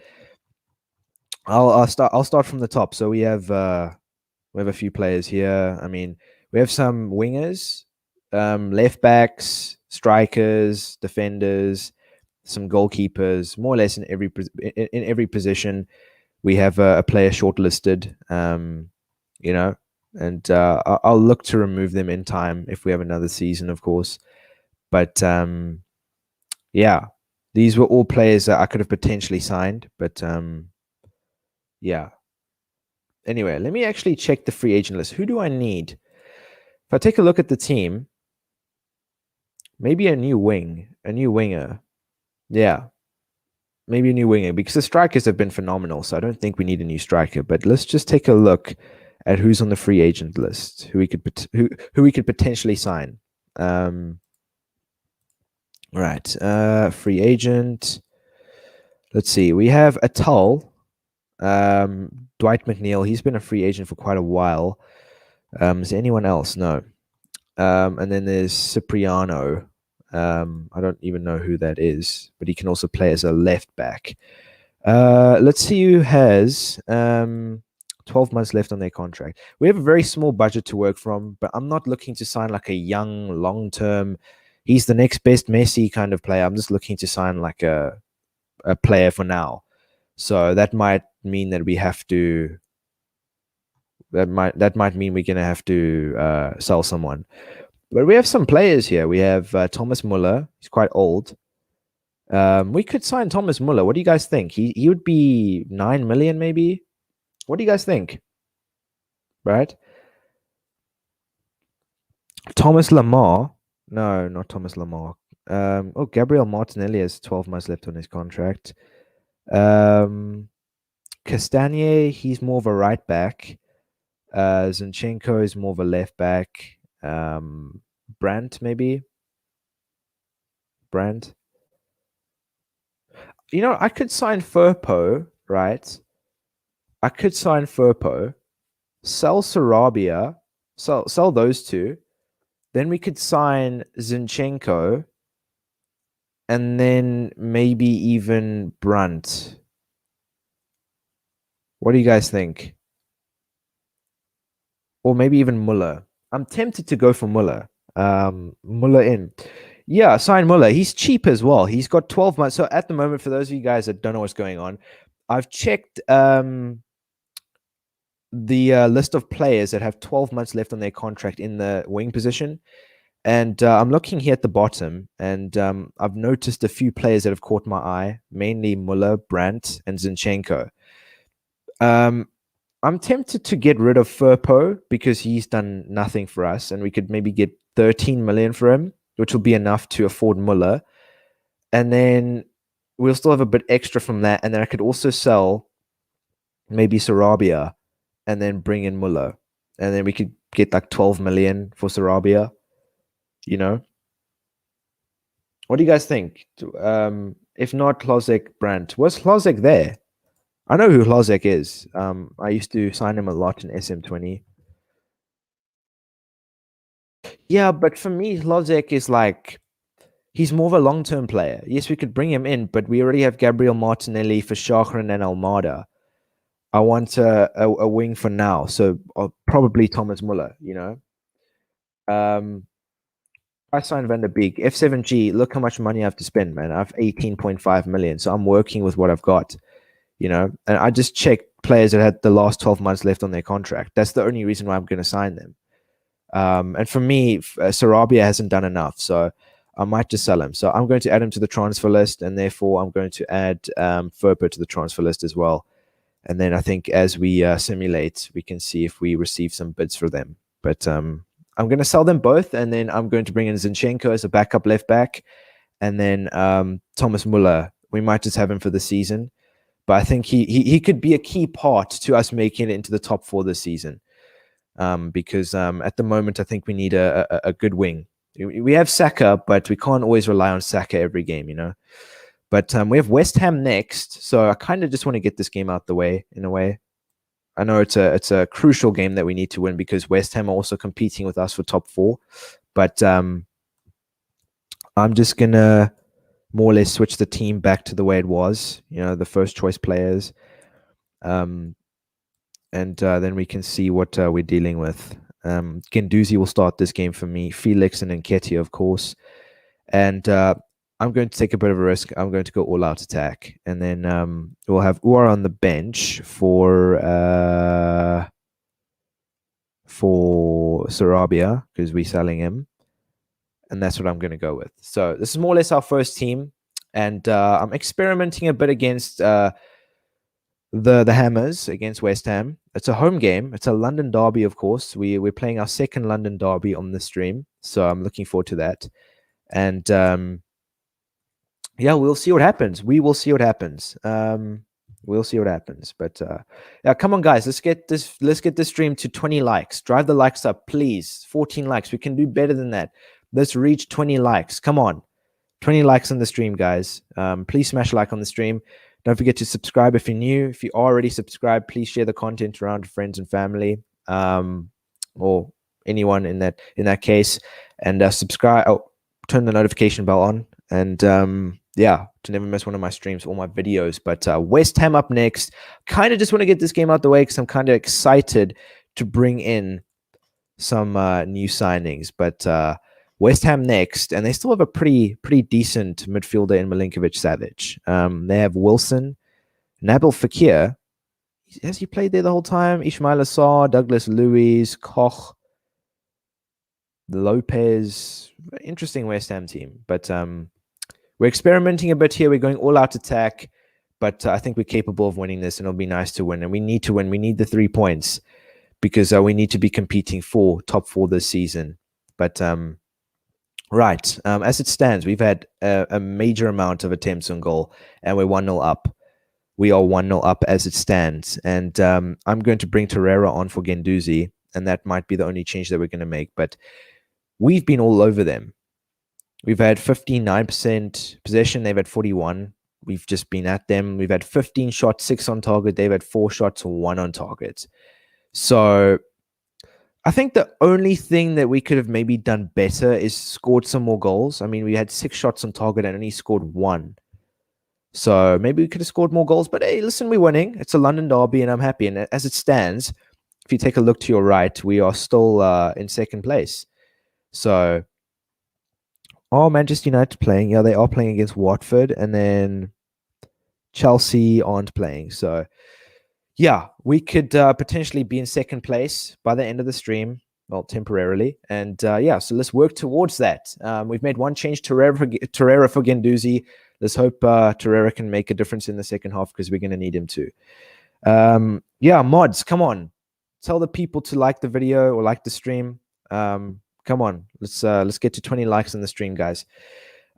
Speaker 1: I'll start from the top. So we have a few players here. I mean, we have some wingers, left backs, strikers, defenders, some goalkeepers, more or less in every position. We have a player shortlisted, you know, and I'll look to remove them in time if we have another season, of course. But yeah, these were all players that I could have potentially signed, but yeah. Anyway, let me actually check the free agent list. Who do I need? If I take a look at the team, maybe a new winger. Yeah, maybe a new winger, because the strikers have been phenomenal. So I don't think we need a new striker. But let's just take a look at who's on the free agent list, who we could potentially sign. Right, free agent. Let's see. We have Atal, Dwight McNeil. He's been a free agent for quite a while. Is there anyone else? No. And then there's Cipriano. I don't even know who that is, but he can also play as a left back. Let's see who has 12 months left on their contract. We have a very small budget to work from, but I'm not looking to sign like a young, long-term, he's the next best Messi kind of player. I'm just looking to sign like a player for now. So that might mean that we have to, that might mean we're going to have to sell someone. But we have some players here. We have Thomas Muller. He's quite old. We could sign Thomas Muller. What do you guys think? He would be 9 million maybe. What do you guys think? Right? Thomas Lamar. No, not Thomas Lamar. Gabriel Martinelli has 12 months left on his contract. Castagne, he's more of a right back. Zinchenko is more of a left back. Brandt, maybe. Brandt. I could sign Firpo, right? I could sign Firpo, sell Sarabia, sell those two. Then we could sign Zinchenko, and then maybe even Brandt. What do you guys think? Or maybe even Muller. I'm tempted to go for Muller. Muller in. Yeah, sign Muller. He's cheap as well. He's got 12 months. So at the moment, for those of you guys that don't know what's going on, I've checked the list of players that have 12 months left on their contract in the wing position. And I'm looking here at the bottom, and I've noticed a few players that have caught my eye, mainly Muller, Brandt, and Zinchenko. I'm tempted to get rid of Firpo because he's done nothing for us, and we could maybe get 13 million for him, which will be enough to afford Muller. And then we'll still have a bit extra from that. And then I could also sell maybe Sarabia and then bring in Muller. And then we could get like 12 million for Sarabia. What do you guys think? If not Hlozek, Brandt. Was Hlozek there? I know who Hlozek is. I used to sign him a lot in SM20. Yeah, but for me, Hlozek is like, he's more of a long-term player. Yes, we could bring him in, but we already have Gabriel Martinelli for Shachrin and Almada. I want a wing for now, so probably Thomas Muller, I signed Van der Beek. F7G, look how much money I have to spend, man. I have 18.5 million, so I'm working with what I've got. And I just checked players that had the last 12 months left on their contract. That's the only reason why I'm going to sign them. And for me, Sarabia hasn't done enough, so I might just sell him. So I'm going to add him to the transfer list, and therefore I'm going to add Firpo to the transfer list as well. And then I think as we simulate, we can see if we receive some bids for them. But I'm going to sell them both, and then I'm going to bring in Zinchenko as a backup left back, and then Thomas Muller. We might just have him for the season. But I think he could be a key part to us making it into the top 4 this season. Because at the moment, I think we need a good wing. We have Saka, but we can't always rely on Saka every game, But we have West Ham next, so I kind of just want to get this game out the way, in a way. I know it's a crucial game that we need to win because West Ham are also competing with us for top 4. But I'm just going to more or less switch the team back to the way it was, the first choice players. And then we can see what we're dealing with. Guendouzi will start this game for me. Felix and Nketiah, of course. And I'm going to take a bit of a risk. I'm going to go all out attack. And then we'll have Uar on the bench for Sarabia because we're selling him. And that's what I'm going to go with. So this is more or less our first team. And I'm experimenting a bit against the Hammers against West Ham. It's a home game. It's a London derby, of course. We're playing our second London derby on the stream. So I'm looking forward to that. And yeah, we'll see what happens. We will see what happens. We'll see what happens. But yeah, come on, guys. Let's get this stream to 20 likes. Drive the likes up, please. 14 likes. We can do better than that. Let's reach 20 likes. Come on. 20 likes on the stream, guys. Please smash a like on the stream. Don't forget to subscribe if you're new. If you are already subscribed, please share the content around to friends and family, or anyone in that case. And subscribe. Oh, turn the notification bell on. And yeah, to never miss one of my streams or my videos. But West Ham up next. Kind of just want to get this game out the way because I'm kind of excited to bring in some new signings. But West Ham next, and they still have a pretty decent midfielder in Milinkovic-Savic. They have Wilson, Nabil Fekir. Has he played there the whole time? Ismail Assar, Douglas Luiz, Koch, Lopez. Interesting West Ham team. But we're experimenting a bit here. We're going all out attack. But I think we're capable of winning this, and it'll be nice to win. And we need to win. We need the 3 points because we need to be competing for top 4 this season. But right, as it stands, we've had a major amount of attempts on goal, and we're 1-0 up. We are 1-0 up as it stands. And I'm going to bring Torreira on for Guendouzi, and that might be the only change that we're going to make. But we've been all over them. We've had 59% possession. They've had 41. We've just been at them. We've had 15 shots, 6 on target. They've had 4 shots, 1 on target. So I think the only thing that we could have maybe done better is scored some more goals. I mean, we had 6 shots on target and only scored 1. So maybe we could have scored more goals. But hey, listen, we're winning. It's a London derby, and I'm happy. And as it stands, if you take a look to your right, we are still in second place. So, Manchester United playing? Yeah, they are playing against Watford, and then Chelsea aren't playing. So, yeah, we could potentially be in second place by the end of the stream. Well, temporarily. And yeah, so let's work towards that. We've made one change, Torreira for Guendouzi. Let's hope Torreira can make a difference in the second half because we're going to need him to. Yeah, mods, come on. Tell the people to like the video or like the stream. Come on, let's get to 20 likes on the stream, guys.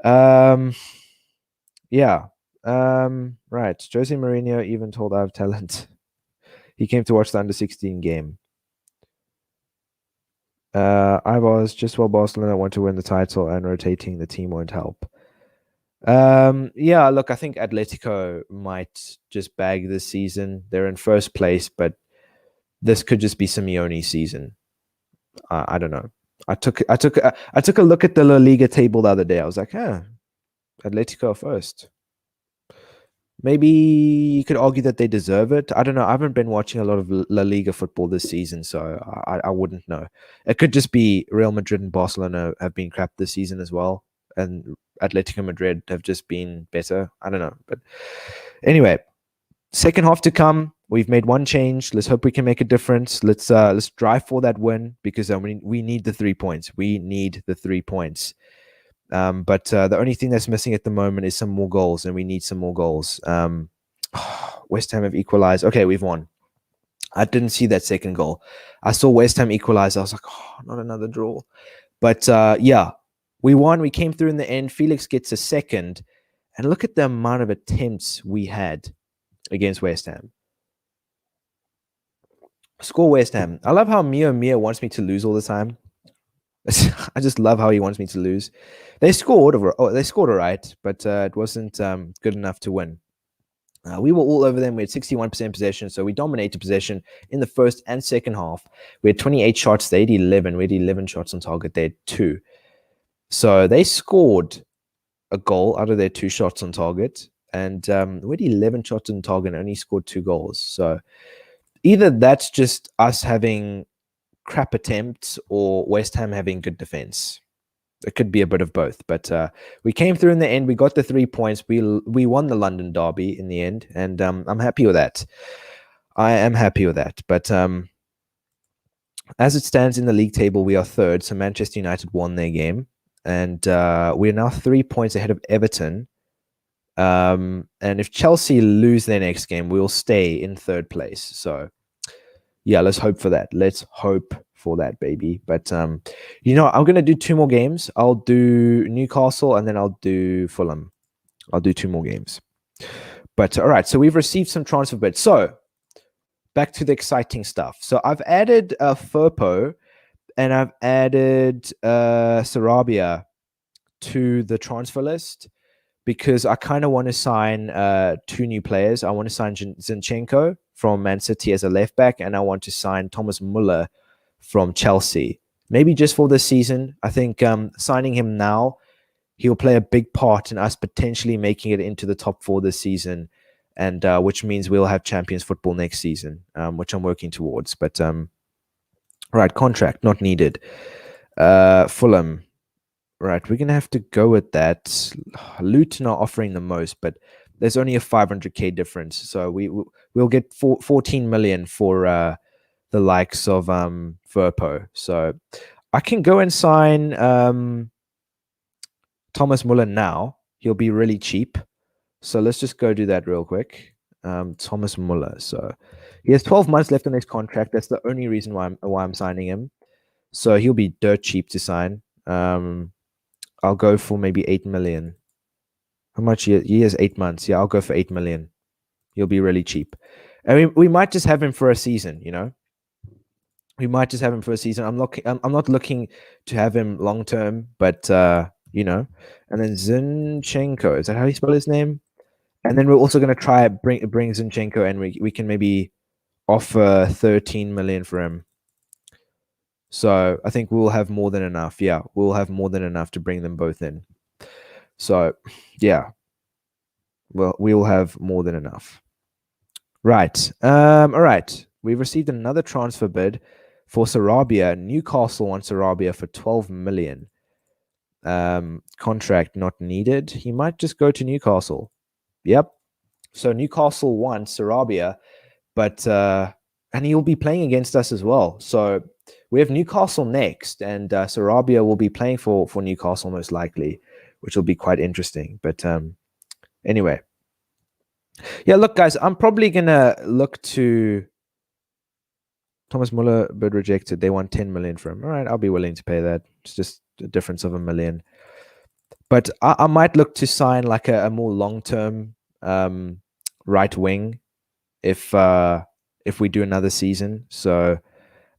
Speaker 1: Yeah. Right. Jose Mourinho even told I have talent. He came to watch the under-16 game. I was just while Barcelona want to win the title and rotating the team won't help. Yeah, look, I think Atletico might just bag this season. They're in first place, but this could just be Simeone's season. I don't know. I took a look at the La Liga table the other day. I was like, Atletico first. Maybe you could argue that they deserve it. I don't know. I haven't been watching a lot of La Liga football this season, so I wouldn't know. It could just be Real Madrid and Barcelona have been crap this season as well, and Atletico Madrid have just been better. I don't know. But anyway, second half to come. We've made one change. Let's hope we can make a difference. Let's drive for that win because we need the 3 points. We need the 3 points. But the only thing that's missing at the moment is some more goals, and we need some more goals. West Ham have equalized. Okay, we've won. I didn't see that second goal. I saw West Ham equalize. I was like, not another draw. But yeah, we won. We came through in the end. Felix gets a second. And look at the amount of attempts we had against West Ham. Score West Ham. I love how Mia wants me to lose all the time. I just love how he wants me to lose. They scored all right, but it wasn't good enough to win. We were all over them. We had 61% possession, so we dominated possession in the first and second half. We had 28 shots. They had 11. We had 11 shots on target. They had 2. So they scored a goal out of their 2 shots on target, and we had 11 shots on target and only scored 2 goals. So either that's just us having crap attempts or West Ham having good defense. It could be a bit of both, but we came through in the end. We got the 3 points. We won the London derby in the end, and I'm happy with that. I am happy with that. But as it stands in the league table, we are third. So Manchester United won their game, and we're now 3 points ahead of Everton. And if Chelsea lose their next game, we'll stay in third place. So yeah, let's hope for that. Let's hope for that, baby. But I'm going to do 2 more games. I'll do Newcastle and then I'll do Fulham. I'll do 2 more games. But all right, so we've received some transfer bids. So back to the exciting stuff. So I've added Firpo and I've added Sarabia to the transfer list because I kind of want to sign 2 new players. I want to sign Zinchenko from Man City as a left back, and I want to sign Thomas Muller from Chelsea. Maybe just for this season. I think signing him now, he'll play a big part in us potentially making it into the top 4 this season, and which means we'll have Champions football next season, which I'm working towards. But right, contract not needed. Fulham. Right, we're going to have to go with that. Luton are offering the most, but there's only a 500k difference. So we'll get 14 million for the likes of Firpo. So I can go and sign Thomas Muller now. He'll be really cheap. So let's just go do that real quick. Thomas Muller. So he has 12 months left on his contract. That's the only reason why I'm signing him. So he'll be dirt cheap to sign. I'll go for maybe 8 million. How much? He has 8 months. Yeah, I'll go for 8 million. He'll be really cheap. I mean, we might just have him for a season, We might just have him for a season. I'm not looking to have him long term, but And then Zinchenko, is that how you spell his name? And then we're also going to try bring Zinchenko, and we can maybe offer 13 million for him. So I think we'll have more than enough. Yeah, we'll have more than enough to bring them both in. So yeah, well, we will have more than enough. Right. All right. We've received another transfer bid for Sarabia. Newcastle wants Sarabia for 12 million. Contract not needed. He might just go to Newcastle. Yep. So Newcastle wants Sarabia, but and he'll be playing against us as well. So we have Newcastle next, and Sarabia will be playing for Newcastle most likely, which will be quite interesting. But anyway. Yeah, look, guys, I'm probably going to look to Thomas Muller, bid rejected. They want 10 million for him. All right, I'll be willing to pay that. It's just a difference of $1 million. But I might look to sign like a more long-term right wing if we do another season. So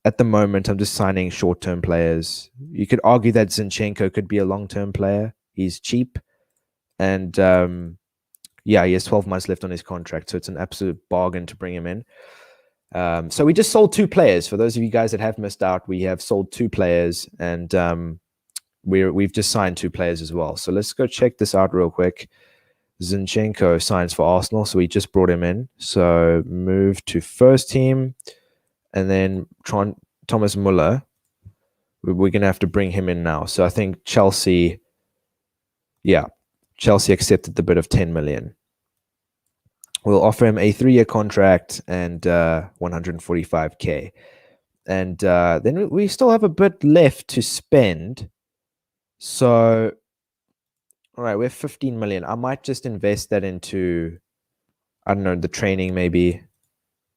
Speaker 1: at the moment, I'm just signing short-term players. You could argue that Zinchenko could be a long-term player. He's cheap. And yeah, he has 12 months left on his contract, so it's an absolute bargain to bring him in. So we just sold 2 players. For those of you guys that have missed out, we have sold 2 players, and we've just signed 2 players as well. So let's go check this out real quick. Zinchenko signs for Arsenal, so we just brought him in. So move to first team, and then Thomas Muller. We're going to have to bring him in now. So I think Chelsea accepted the bid of 10 million. We'll offer him a 3-year contract and 145k. And then we still have a bit left to spend. So, all right, we have 15 million. I might just invest that into, I don't know, the training maybe.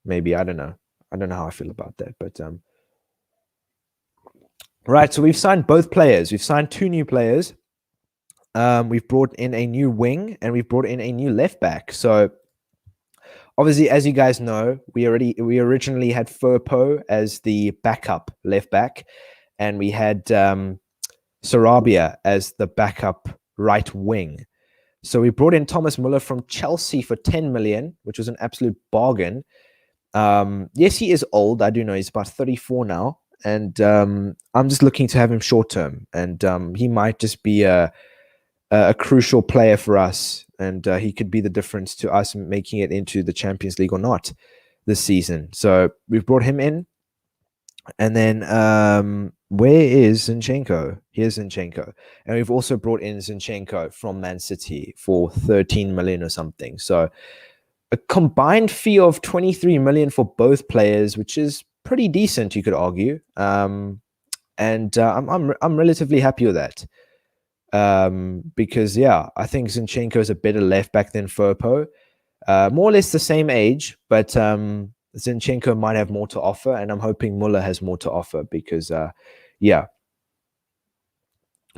Speaker 1: Maybe, I don't know. I don't know how I feel about that. But, right, so we've signed both players. We've signed 2 new players. We've brought in a new wing, and we've brought in a new left back. So, obviously, as you guys know, we originally had Firpo as the backup left back, and we had Sarabia as the backup right wing. So we brought in Thomas Muller from Chelsea for 10 million, which was an absolute bargain. Yes, he is old. I do know he's about 34 now, and I'm just looking to have him short term, and he might just be a crucial player for us, and he could be the difference to us making it into the Champions League or not this season. So we've brought him in. And then where is Zinchenko? Here's Zinchenko. And we've also brought in Zinchenko from Man City for 13 million or something. So a combined fee of 23 million for both players, which is pretty decent, you could argue. I'm relatively happy with that. Because I think Zinchenko is a better left back than Firpo. More or less the same age, but Zinchenko might have more to offer, and I'm hoping Muller has more to offer because,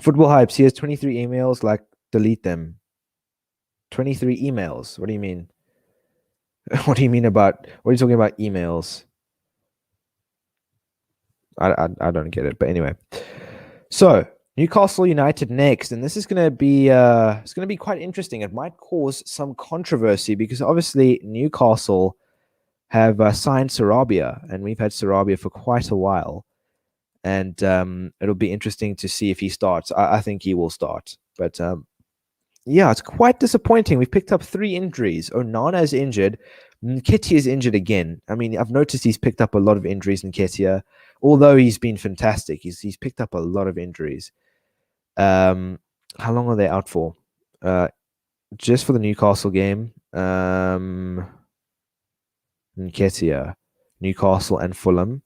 Speaker 1: Football Hypes, he has 23 emails, like, delete them. 23 emails? What do you mean? What are you talking about emails? I don't get it, but anyway. So, Newcastle United next, and this is going to be it's going to be quite interesting. It might cause some controversy because obviously Newcastle have signed Sarabia, and we've had Sarabia for quite a while, and it'll be interesting to see if he starts. I think he will start, but it's quite disappointing. We've picked up 3 injuries. Onana is injured. Nketiah is injured again. I mean, I've noticed he's picked up a lot of injuries, Nketiah, although he's been fantastic. He's picked up a lot of injuries. How long are they out for? Just for the Newcastle game. Nketiah, Newcastle and Fulham.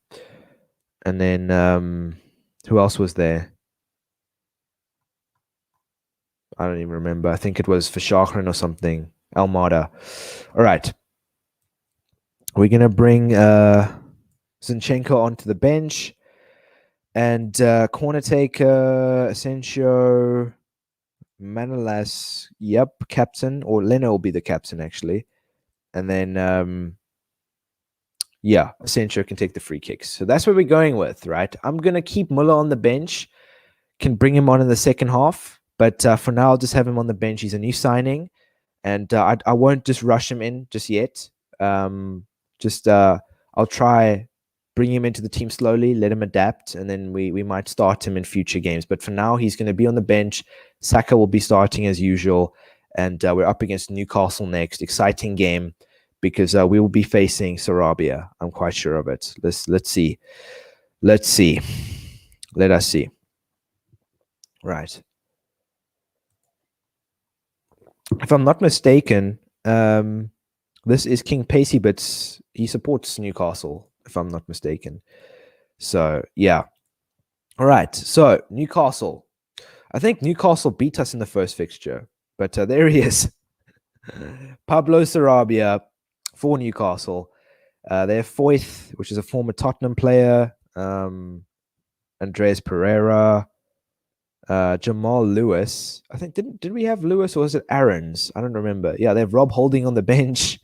Speaker 1: And then who else was there? I don't even remember. I think it was for Verschachen or something. Almada. All right. We're going to bring Zinchenko onto the bench. And corner taker, Asensio, Manolas, captain. Or Leno will be the captain, actually. And then, Asensio can take the free kicks. So that's what we're going with, right? I'm going to keep Muller on the bench, can bring him on in the second half. But for now, I'll just have him on the bench. He's a new signing. And I won't just rush him in just yet. I'll try bring him into the team slowly, let him adapt, and then we might start him in future games. But for now, he's going to be on the bench. Saka will be starting as usual. And we're up against Newcastle next. Exciting game because we will be facing Sarabia. I'm quite sure of it. Let's see. Let us see. Right. If I'm not mistaken, this is King Pacey, but he supports Newcastle, if I'm not mistaken. So, yeah. All right. So, Newcastle. I think Newcastle beat us in the first fixture, but there he is. Pablo Sarabia for Newcastle. They're Foyth, which is a former Tottenham player. Andreas Pereira. Jamal Lewis. I think did we have Lewis or was it Aaron's? I don't remember. Yeah, they have Rob Holding on the bench.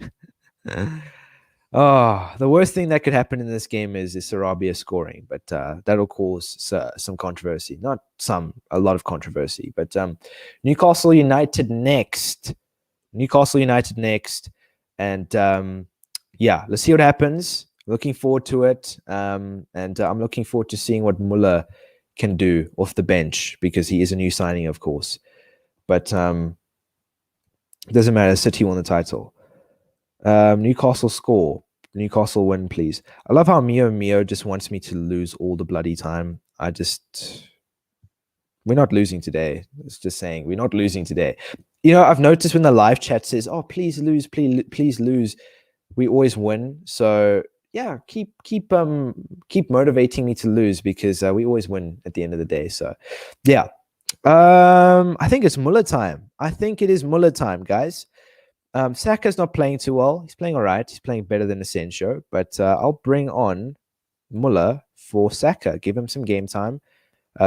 Speaker 1: The worst thing that could happen in this game is Sarabia scoring, but that'll cause some controversy. Not some, a lot of controversy. But Newcastle United next. And let's see what happens. Looking forward to it. And I'm looking forward to seeing what Muller can do off the bench because he is a new signing, of course. But it doesn't matter. City won the title. Newcastle score. Newcastle win, please. I love how Mio just wants me to lose all the bloody time. We're not losing today. It's just saying we're not losing today. You know, I've noticed when the live chat says, "Oh, please lose, please lose," we always win. So yeah, keep motivating me to lose because we always win at the end of the day. So yeah, I think it's Muller time. I think it is Muller time, guys. Saka's not playing too well. He's playing all right. He's playing better than Asensio, but I'll bring on Muller for Saka. Give him some game time.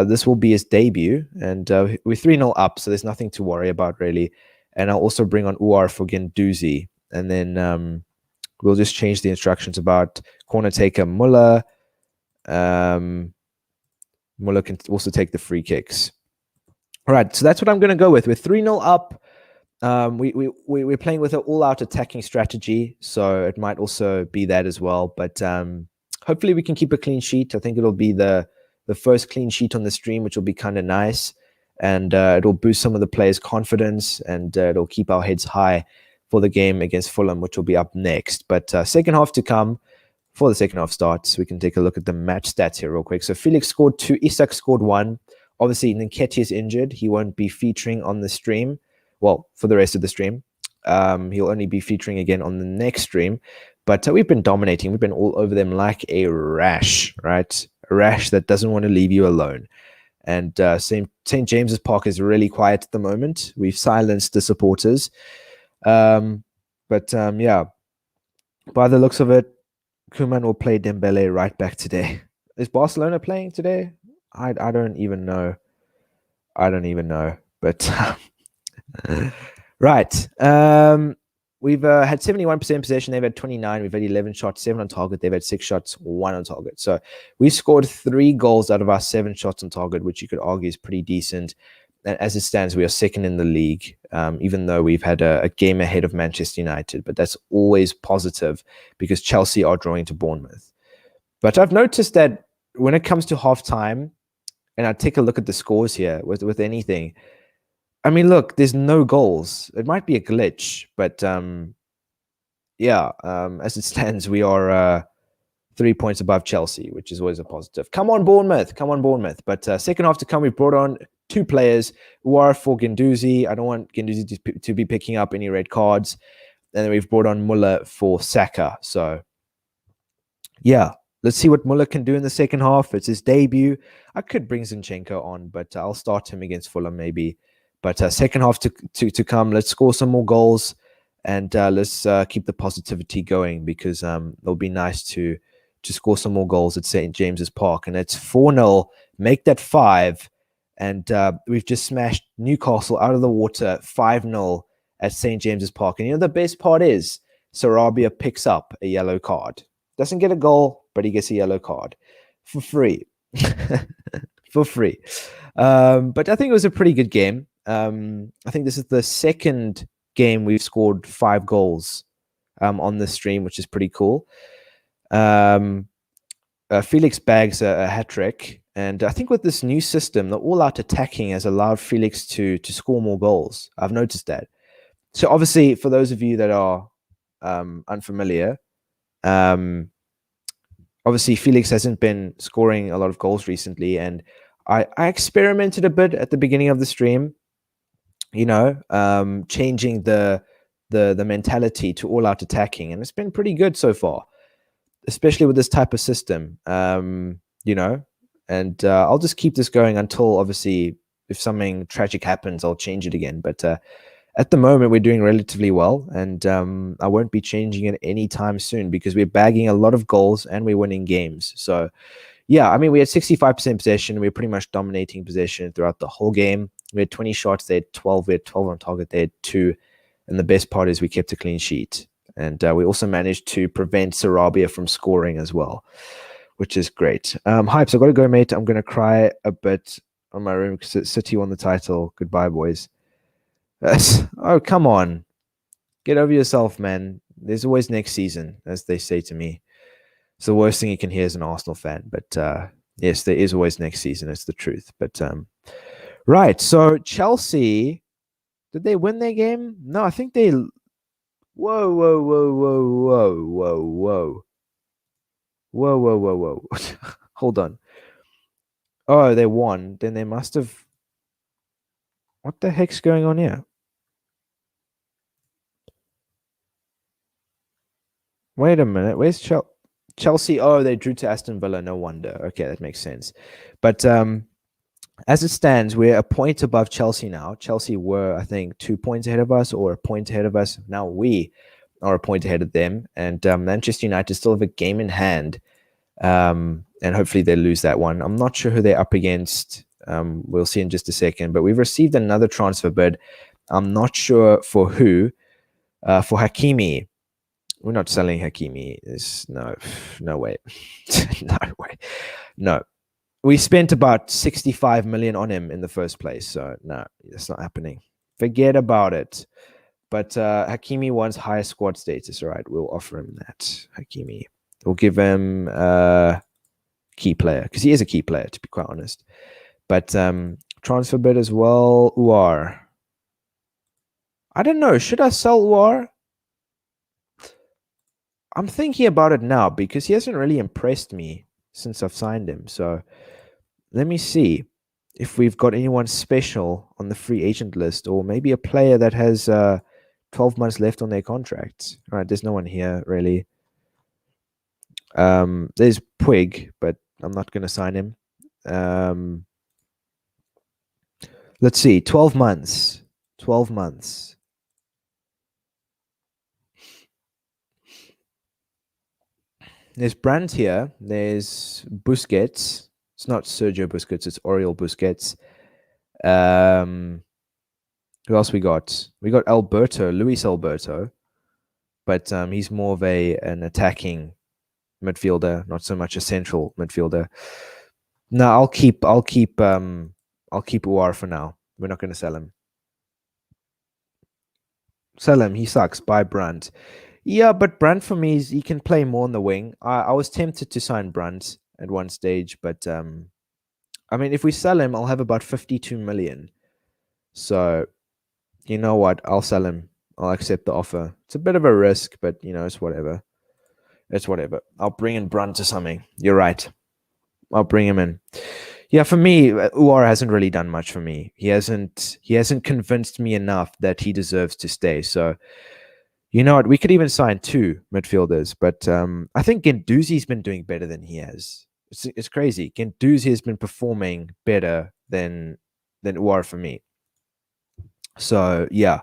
Speaker 1: This will be his debut, and we're 3-0 up, so there's nothing to worry about, really. And I'll also bring on Uar for Guendouzi, and then we'll just change the instructions about corner taker Muller. Muller can also take the free kicks. All right, so that's what I'm going to go with. We're 3-0 up. We're playing with an all-out attacking strategy, so it might also be that as well. But hopefully we can keep a clean sheet. I think it'll be the first clean sheet on the stream, which will be kind of nice. And it'll boost some of the players' confidence, and it'll keep our heads high for the game against Fulham, which will be up next. But second half to come. Before the second half starts, we can take a look at the match stats here real quick. So Felix scored 2, Isak scored 1. Obviously, Nketiah is injured. He won't be featuring on the stream. Well, for the rest of the stream. He'll only be featuring again on the next stream. But we've been dominating. We've been all over them like a rash, right? A rash that doesn't want to leave you alone. And St. James's Park is really quiet at the moment. We've silenced the supporters. Yeah, by the looks of it, Koeman will play Dembele right back today. Is Barcelona playing today? I don't even know. But right. We've had 71% possession. They've had 29. We've had 11 shots, 7 on target. They've had 6 shots, 1 on target. So we scored 3 goals out of our 7 shots on target, which you could argue is pretty decent. And as it stands, we are second in the league, even though we've had a game ahead of Manchester United. But that's always positive because Chelsea are drawing to Bournemouth. But I've noticed that when it comes to halftime, and I take a look at the scores here with anything, I mean, look, there's no goals. It might be a glitch, but as it stands, we are 3 points above Chelsea, which is always a positive. Come on, Bournemouth. But second half to come, we've brought on 2 players. Uar for Guendouzi. I don't want Guendouzi to be picking up any red cards. And then we've brought on Muller for Saka. So, yeah, let's see what Muller can do in the second half. It's his debut. I could bring Zinchenko on, but I'll start him against Fulham maybe. But second half to come, let's score some more goals and let's keep the positivity going because it'll be nice to score some more goals at St. James's Park. And it's 4-0, make that 5. And we've just smashed Newcastle out of the water 5-0 at St. James's Park. And you know, the best part is Sarabia picks up a yellow card. Doesn't get a goal, but he gets a yellow card for free. For free. But I think it was a pretty good game. I think this is the second game we've scored 5 goals on the stream, which is pretty cool. Felix bags a hat-trick. And I think with this new system, the all-out attacking has allowed Felix to score more goals. I've noticed that. So obviously, for those of you that are unfamiliar, obviously Felix hasn't been scoring a lot of goals recently, and I experimented a bit at the beginning of the stream, changing the mentality to all-out attacking, and it's been pretty good so far, especially with this type of system, and I'll just keep this going until, obviously, if something tragic happens, I'll change it again. But at the moment, we're doing relatively well, and I won't be changing it anytime soon because we're bagging a lot of goals and we're winning games. So, yeah, I mean, we had 65% possession. We were pretty much dominating possession throughout the whole game. We had 20 shots. They had 12. We had 12 on target. They had 2. And the best part is we kept a clean sheet. And we also managed to prevent Sarabia from scoring as well, which is great. Hypes, I've got to go, mate. I'm going to cry a bit on my room because City won the title. Goodbye, boys. Oh, come on. Get over yourself, man. There's always next season, as they say to me. It's the worst thing you can hear as an Arsenal fan. But yes, there is always next season. It's the truth. But right. So Chelsea, did they win their game? No, I think they... Whoa, whoa, whoa, whoa, whoa, whoa, whoa. Whoa, whoa, whoa, whoa. Hold on. Oh, they won. Then they must have... What the heck's going on here? Wait a minute. Where's Chelsea? Oh, they drew to Aston Villa. No wonder. Okay, that makes sense. But as it stands, we're a point above Chelsea now. Chelsea were, I think, 2 points ahead of us or a point ahead of us. Now we are a point ahead of them. And Manchester United still have a game in hand. And hopefully they lose that one. I'm not sure who they're up against. We'll see in just a second. But we've received another transfer bid. I'm not sure for who. For Hakimi. We're not selling Hakimi. There's no way. No way. No. We spent about 65 million on him in the first place. So, no, that's not happening. Forget about it. But Hakimi wants higher squad status. All right, we'll offer him that. Hakimi. We'll give him a key player because he is a key player, to be quite honest. But transfer bid as well. Uar. I don't know. Should I sell Uar? I'm thinking about it now because he hasn't really impressed me since I've signed him. So let me see if we've got anyone special on the free agent list or maybe a player that has 12 months left on their contract. All right, there's no one here really. There's Puig, but I'm not going to sign him. Let's see, 12 months. 12 months. There's Brandt here. There's Busquets. It's not Sergio Busquets. It's Oriol Busquets. Who else we got? We got Luis Alberto. But he's more of an attacking midfielder, not so much a central midfielder. No, I'll keep Uar for now. We're not going to sell him. Sell him. He sucks. Buy Brandt. Yeah, but Brandt for me, he can play more on the wing. I was tempted to sign Brandt at one stage, but I mean, if we sell him, I'll have about 52 million. So, you know what? I'll sell him. I'll accept the offer. It's a bit of a risk, but, it's whatever. It's whatever. I'll bring in Brandt to something. You're right. I'll bring him in. Yeah, for me, Uar hasn't really done much for me. He hasn't convinced me enough that he deserves to stay. So, you know what? We could even sign 2 midfielders, but I think Guendouzi's been doing better than he has. It's crazy. Guendouzi has been performing better than Uar for me. So yeah.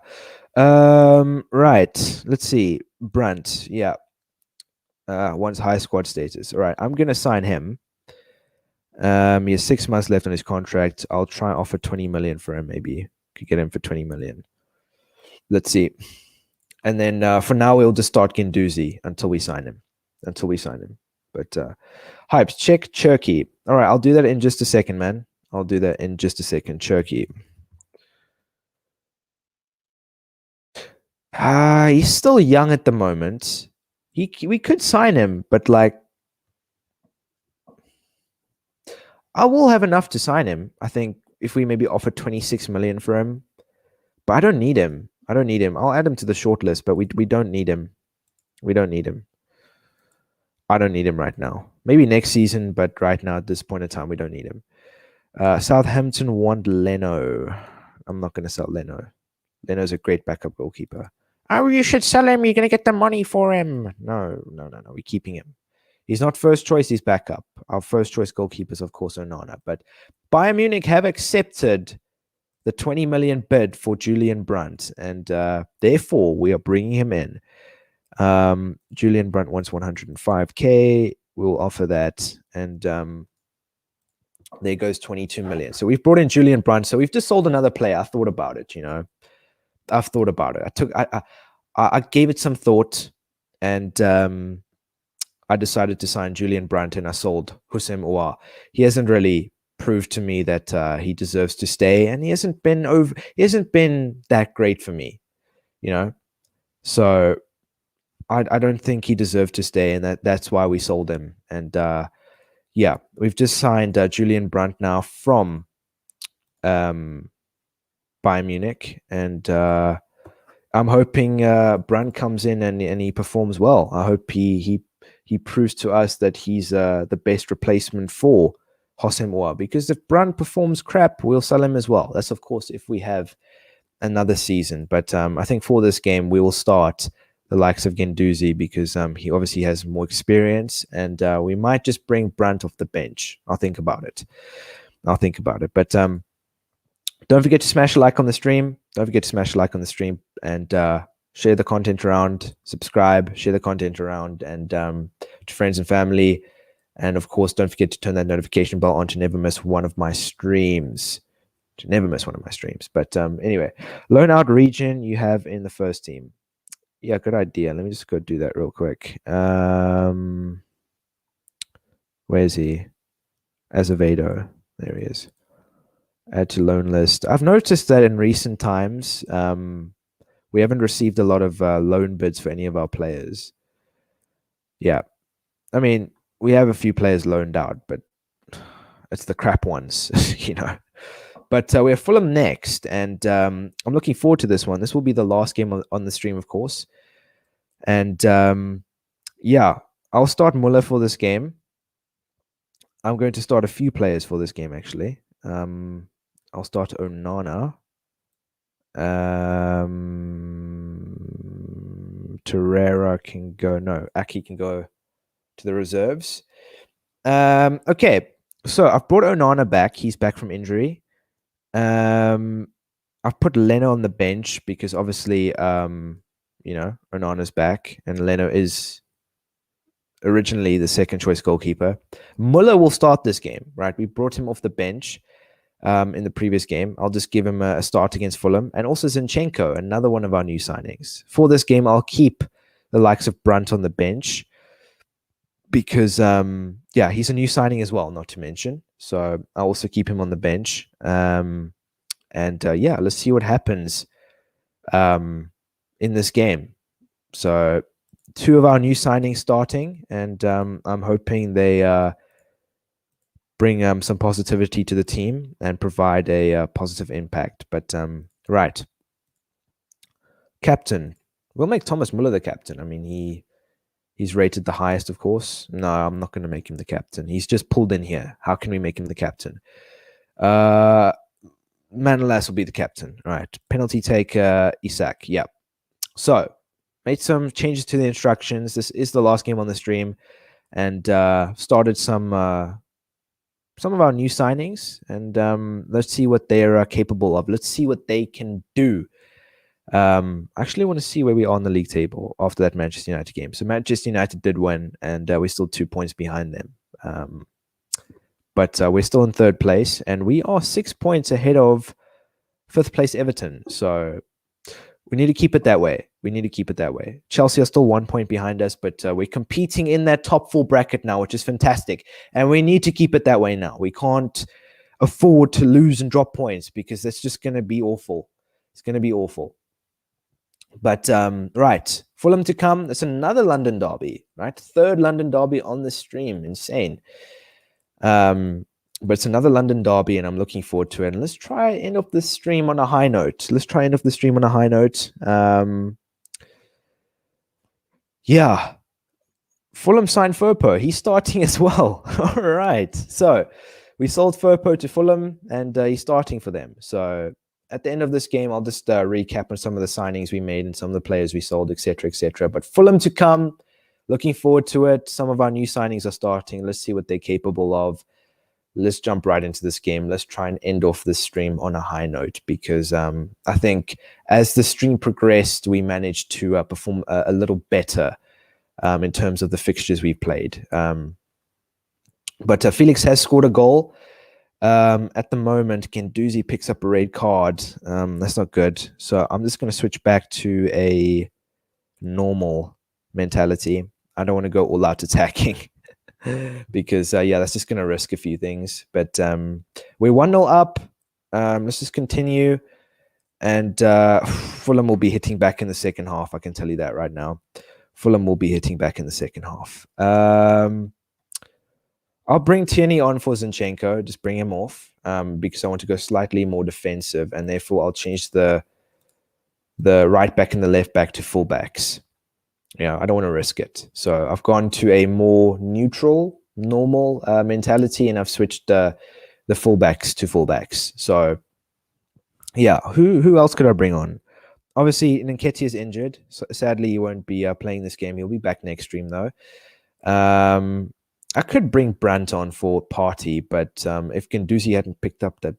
Speaker 1: Right. Let's see. Brandt. Yeah. Wants high squad status. All right. I'm gonna sign him. He has 6 months left on his contract. I'll try and offer 20 million for him. Maybe could get him for 20 million. Let's see. And then for now, we'll just start Guendouzi until we sign him. But Hypes, check Cherky. All right, I'll do that in just a second, man. I'll do that in just a second. Cherky. He's still young at the moment. We could sign him, but like, I will have enough to sign him. I think if we maybe offer 26 million for him, but I don't need him. I'll add him to the shortlist, but we don't need him. I don't need him right now. Maybe next season, but right now at this point in time, we don't need him. Southampton want Leno. I'm not going to sell Leno. Leno's a great backup goalkeeper. Oh, you should sell him. You're going to get the money for him. No. We're keeping him. He's not first choice. He's backup. Our first choice goalkeepers, of course, Onana. But Bayern Munich have accepted the 20 million bid for Julian Brandt, and therefore we are bringing him in. Julian Brandt wants 105k. We'll offer that, and there goes 22 million. So we've brought in Julian Brandt. So we've just sold another player. I thought about it. I've thought about it. I gave it some thought, and I decided to sign Julian Brandt, and I sold Houssem Aouar. He hasn't really proved to me that he deserves to stay, and he hasn't been that great for me, So I don't think he deserved to stay, and that's why we sold him. And yeah, we've just signed Julian Brandt now from Bayern Munich, and I'm hoping Brandt comes in and he performs well. I hope he proves to us that he's the best replacement for Houssem Aouar, because if Brandt performs crap, we'll sell him as well. That's, of course, if we have another season. But I think for this game, we will start the likes of Guendouzi, because he obviously has more experience, and we might just bring Brandt off the bench. I'll think about it. But don't forget to smash a like on the stream. And share the content around. Subscribe, share the content around, and to friends and family. And of course, don't forget to turn that notification bell on to never miss one of my streams. But anyway, loan out region you have in the first team. Yeah, good idea. Let me just go do that real quick. Where is he? Azevedo. There he is. Add to loan list. I've noticed that in recent times, we haven't received a lot of loan bids for any of our players. Yeah. I mean, we have a few players loaned out, but it's the crap ones, But we have Fulham next, and I'm looking forward to this one. This will be the last game on the stream, of course. And yeah, I'll start Muller for this game. I'm going to start a few players for this game, actually. I'll start Onana. Torreira can go. No, Aki can go to the reserves. Okay, so I've brought Onana back. He's back from injury. I've put Leno on the bench because obviously, Onana's back, and Leno is originally the second choice goalkeeper. Muller will start this game, right? We brought him off the bench in the previous game. I'll just give him a start against Fulham. And also Zinchenko, another one of our new signings. For this game, I'll keep the likes of Brandt on the bench because, he's a new signing as well, not to mention. So I'll also keep him on the bench. Let's see what happens in this game. So 2 of our new signings starting, and I'm hoping they bring some positivity to the team and provide a positive impact. But right, captain, we'll make Thomas Muller the captain. I mean, he's rated the highest, of course. No, I'm not going to make him the captain. He's just pulled in here. How can we make him the captain? Manolas will be the captain. All right, penalty taker Isak. Yep. So made some changes to the instructions. This is the last game on the stream, and started some of our new signings, and let's see what they're capable of. Let's see what they can do. I actually want to see where we are on the league table after that Manchester United game. So Manchester United did win, and we're still 2 points behind them. But we're still in 3rd place, and we are 6 points ahead of 5th place Everton. So We need to keep it that way. We need to keep it that way. Chelsea are still 1 point behind us, but we're competing in that top 4 bracket now, which is fantastic. And we need to keep it that way now. We can't afford to lose and drop points because that's just going to be awful. It's going to be awful. But right, Fulham to come. That's another London derby, right? Third London derby on the stream. Insane. But it's another London derby, and I'm looking forward to it. And let's try end off this stream on a high note. Yeah. Fulham signed Firpo. He's starting as well. All right. So we sold Firpo to Fulham, and he's starting for them. So at the end of this game, I'll just recap on some of the signings we made and some of the players we sold, etc., etc. But Fulham to come. Looking forward to it. Some of our new signings are starting. Let's see what they're capable of. Let's jump right into this game. Let's try and end off this stream on a high note because I think as the stream progressed, we managed to perform a little better in terms of the fixtures we've played. But Felix has scored a goal. At the moment, Guendouzi picks up a red card. That's not good. So I'm just going to switch back to a normal mentality. I don't want to go all out attacking. Because that's just going to risk a few things. But we're 1-0 up. Let's just continue. And Fulham will be hitting back in the second half. I can tell you that right now. Fulham will be hitting back in the second half. I'll bring Tierney on for Zinchenko. Just bring him off because I want to go slightly more defensive. And therefore, I'll change the right back and the left back to fullbacks. Yeah, I don't want to risk it. So I've gone to a more neutral, normal mentality, and I've switched the fullbacks to fullbacks. So, yeah, who else could I bring on? Obviously, Nketiah is injured. So sadly, he won't be playing this game. He'll be back next stream, though. I could bring Brandt on for Party, but if Guendouzi hadn't picked up that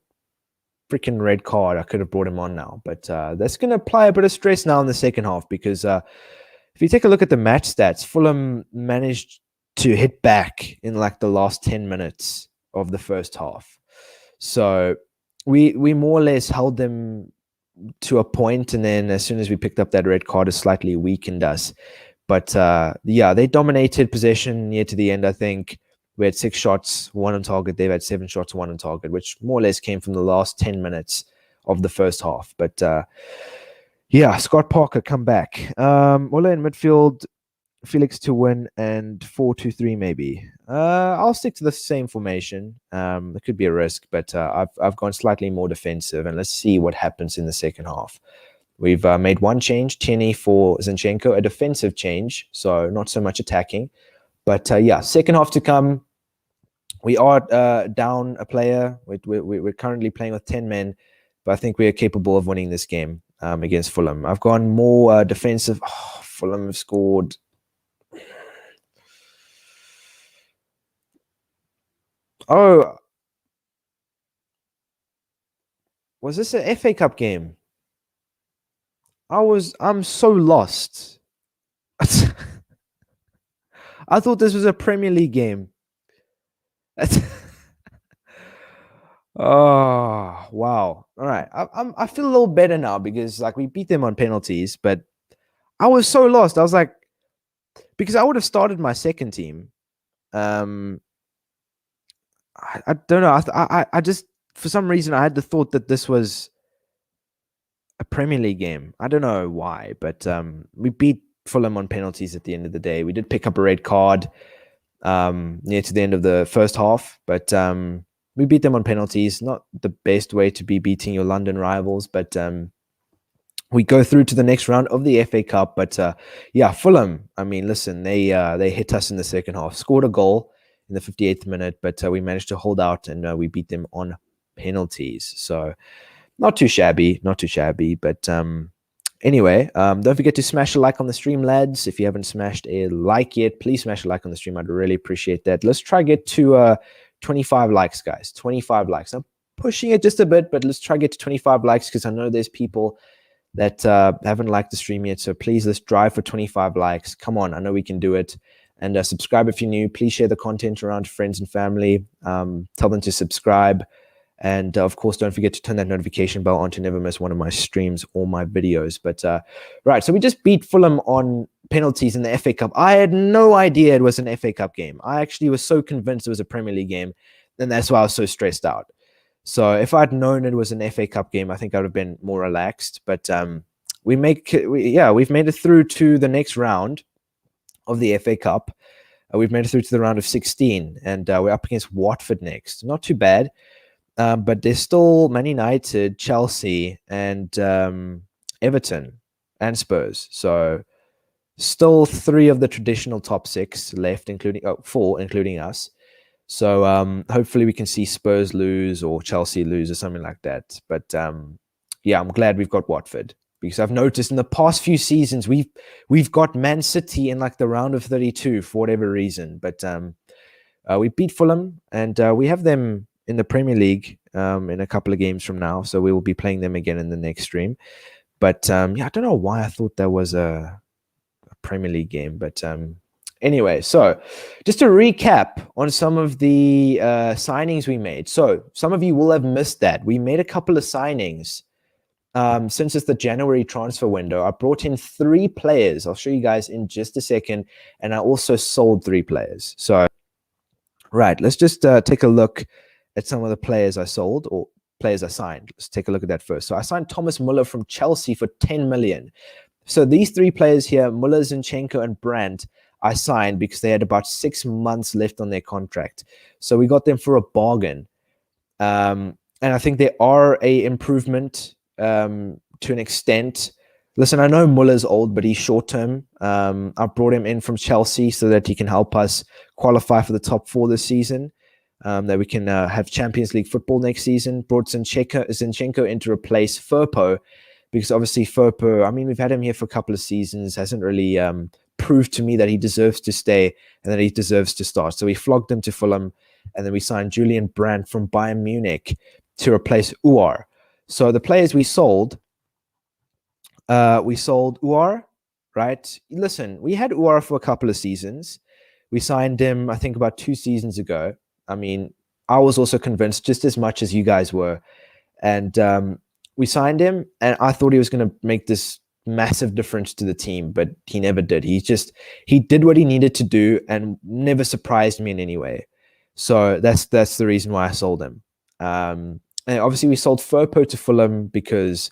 Speaker 1: freaking red card, I could have brought him on now. But that's going to apply a bit of stress now in the second half because... if you take a look at the match stats, Fulham managed to hit back in like the last 10 minutes of the first half. So we more or less held them to a point, and then as soon as we picked up that red card, it slightly weakened us. But they dominated possession near to the end, I think. We had 6 shots, 1 on target. They've had 7 shots, 1 on target, which more or less came from the last 10 minutes of the first half. But Scott Parker, come back. Muller in midfield, Felix to win, and 4-2-3 maybe. I'll stick to the same formation. It could be a risk, but I've gone slightly more defensive, and let's see what happens in the second half. We've made one change, Tierney for Zinchenko, a defensive change, so not so much attacking. But second half to come. We are down a player. We're currently playing with 10 men, but I think we are capable of winning this game. Against Fulham. I've gone more defensive. Oh, Fulham have scored. Oh. Was this an FA Cup game? I'm so lost. I thought this was a Premier League game. Oh, wow. All right. I feel a little better now because like we beat them on penalties, but I was so lost. I was like, because I would have started my second team. I don't know. I just, for some reason, I had the thought that this was a Premier League game. I don't know why, but we beat Fulham on penalties at the end of the day. We did pick up a red card near to the end of the first half, but we beat them on penalties. Not the best way to be beating your London rivals, but we go through to the next round of the FA Cup. But Fulham, I mean, listen, they hit us in the second half, scored a goal in the 58th minute, but we managed to hold out and we beat them on penalties. So not too shabby. But anyway, don't forget to smash a like on the stream, lads. If you haven't smashed a like yet, please smash a like on the stream. I'd really appreciate that. Let's try get to 25 likes, guys. 25 likes. I'm pushing it just a bit, but let's try get to 25 likes because I know there's people that haven't liked the stream yet. So please, let's drive for 25 likes. Come on, I know we can do it. And subscribe if you're new. Please share the content around to friends and family. Tell them to subscribe. And of course, don't forget to turn that notification bell on to never miss one of my streams or my videos. But right, so we just beat Fulham on penalties in the FA Cup. I had no idea it was an FA Cup game. I actually was so convinced it was a Premier League game, and that's why I was so stressed out. So if I'd known it was an FA Cup game, I think I would have been more relaxed. But we've made it through to the next round of the FA Cup. We've made it through to the round of 16, and we're up against Watford next. Not too bad, but there's still Man United, Chelsea, and Everton and Spurs. So still 3 of the traditional top 6 left, including 4, including us. So hopefully we can see Spurs lose or Chelsea lose or something like that. But yeah, I'm glad we've got Watford, because I've noticed in the past few seasons we've got Man City in like the round of 32 for whatever reason. But we beat Fulham, and we have them in the Premier League in a couple of games from now. So we will be playing them again in the next stream. But yeah, I don't know why I thought that was a Premier League game. But anyway, so just to recap on some of the signings we made. So some of you will have missed that. We made a couple of signings since it's the January transfer window. I brought in 3 players. I'll show you guys in just a second. And I also sold 3 players. So, right, let's just take a look at some of the players I sold or players I signed. Let's take a look at that first. So I signed Thomas Muller from Chelsea for 10 million. So these 3 players here, Muller, Zinchenko, and Brandt, I signed because they had about 6 months left on their contract. So we got them for a bargain. And I think they are a improvement to an extent. Listen, I know Muller's old, but he's short-term. I brought him in from Chelsea so that he can help us qualify for the top 4 this season, that we can have Champions League football next season. Brought Zinchenko in to replace Firpo, because obviously Firpo, I mean, we've had him here for a couple of seasons, hasn't really proved to me that he deserves to stay and that he deserves to start. So we flogged him to Fulham, and then we signed Julian Brandt from Bayern Munich to replace Uar. So the players we sold Uar, right? Listen, we had Uar for a couple of seasons. We signed him, I think, about 2 seasons ago. I mean, I was also convinced just as much as you guys were. And we signed him, and I thought he was going to make this massive difference to the team, but he never did. He did what he needed to do and never surprised me in any way. So that's the reason why I sold him. And obviously we sold Firpo to Fulham because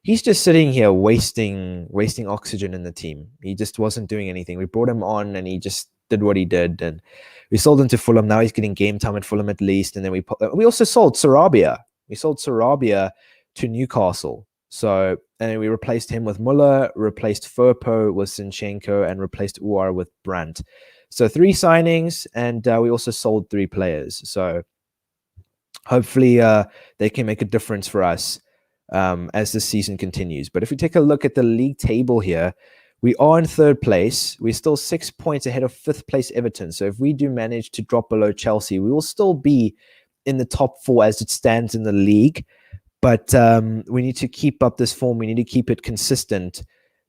Speaker 1: he's just sitting here wasting oxygen in the team. He just wasn't doing anything. We brought him on, and he just did what he did, and we sold him to Fulham. Now he's getting game time at Fulham at least. And then we also sold Sarabia. We sold Sarabia to Newcastle. So, and we replaced him with Muller, replaced Firpo with Zinchenko, and replaced Uar with Brandt. So 3 signings, and we also sold 3 players. So hopefully they can make a difference for us as the season continues. But if we take a look at the league table here, we are in 3rd place. We're still 6 points ahead of 5th place Everton. So if we do manage to drop below Chelsea, we will still be in the top 4 as it stands in the league. But we need to keep up this form. We need to keep it consistent,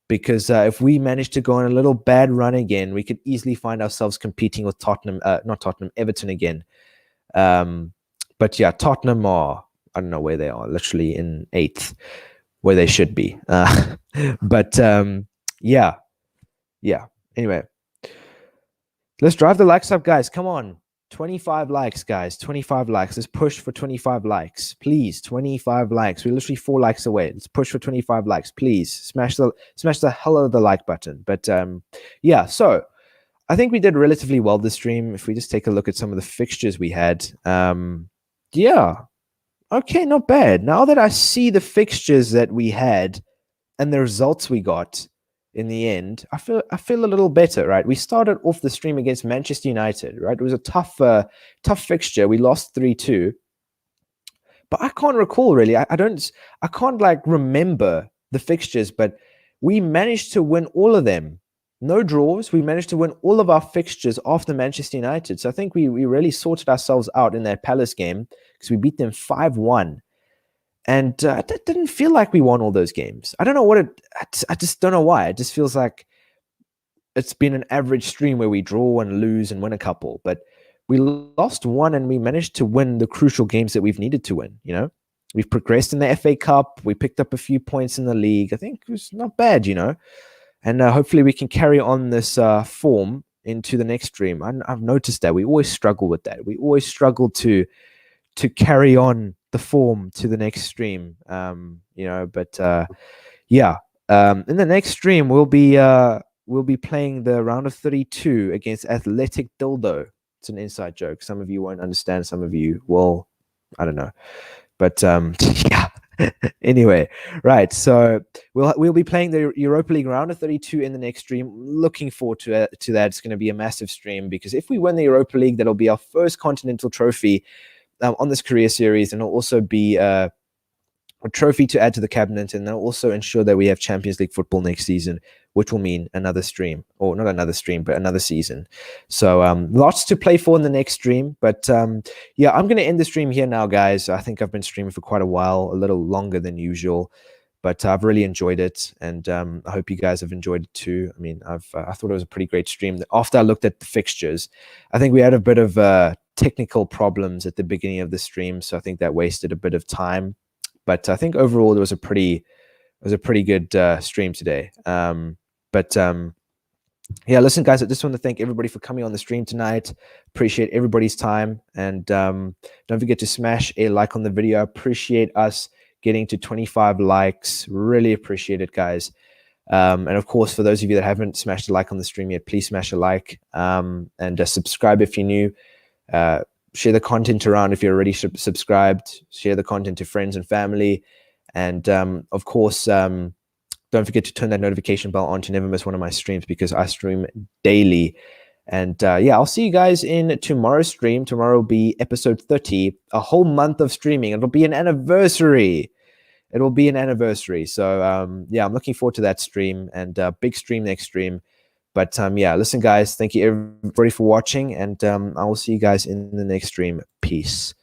Speaker 1: because if we manage to go on a little bad run again, we could easily find ourselves competing with Everton again. But yeah, Tottenham are, I don't know where they are, literally in 8th, where they should be. But yeah. Anyway, let's drive the likes up, guys. Come on. 25 likes, guys. 25 likes. Let's push for 25 likes. Please, 25 likes. We're literally 4 likes away. Let's push for 25 likes. Please smash the hell out of the like button. But yeah, so I think we did relatively well this stream. If we just take a look at some of the fixtures we had. Yeah. Okay, not bad. Now that I see the fixtures that we had and the results we got in the end, I feel a little better, right? We started off the stream against Manchester United, right? It was a tough fixture. We lost 3-2. But I can't recall really. I can't like remember the fixtures, but we managed to win all of them. No draws. We managed to win all of our fixtures after Manchester United. So I think we really sorted ourselves out in that Palace game, because we beat them 5-1. And it didn't feel like we won all those games. I don't know what I just don't know why. It just feels like it's been an average stream where we draw and lose and win a couple. But we lost one and we managed to win the crucial games that we've needed to win. You know, we've progressed in the FA Cup. We picked up a few points in the league. I think it was not bad, you know, and hopefully we can carry on this form into the next stream. I've noticed that we always struggle with that. We always struggle to carry on the form to the next stream. You know, but yeah. In the next stream, we'll be playing the round of 32 against Athletic Dildo. It's an inside joke. Some of you won't understand. Some of you will. I don't know. But yeah. Anyway, right. So we'll be playing the Europa League round of 32 in the next stream. Looking forward to that. It's going to be a massive stream because if we win the Europa League, that'll be our first continental trophy on this career series, and it'll also be a trophy to add to the cabinet, and they'll also ensure that we have Champions League football next season, which will mean another stream, or not another stream, but another season. So lots to play for in the next stream. But yeah, I'm going to end the stream here now, guys. I think I've been streaming for quite a while, a little longer than usual, but I've really enjoyed it, and I hope you guys have enjoyed it too. I mean, I thought it was a pretty great stream. After I looked at the fixtures, I think we had a bit of technical problems at the beginning of the stream, so I think that wasted a bit of time. But I think overall it was a pretty good stream today. Yeah, listen, guys, I just want to thank everybody for coming on the stream tonight. Appreciate everybody's time, and don't forget to smash a like on the video. I appreciate us getting to 25 likes. Really appreciate it, guys. And of course, for those of you that haven't smashed a like on the stream yet, please smash a like, and subscribe if you're new. Share the content around if you're already subscribed. Share the content to friends and family. And of course, don't forget to turn that notification bell on to never miss one of my streams, because I stream daily. And yeah, I'll see you guys in tomorrow's stream. Tomorrow will be episode 30, a whole month of streaming. It'll be an anniversary. So yeah, I'm looking forward to that stream, and big stream next stream. But yeah, listen, guys, thank you everybody for watching, and I will see you guys in the next stream. Peace.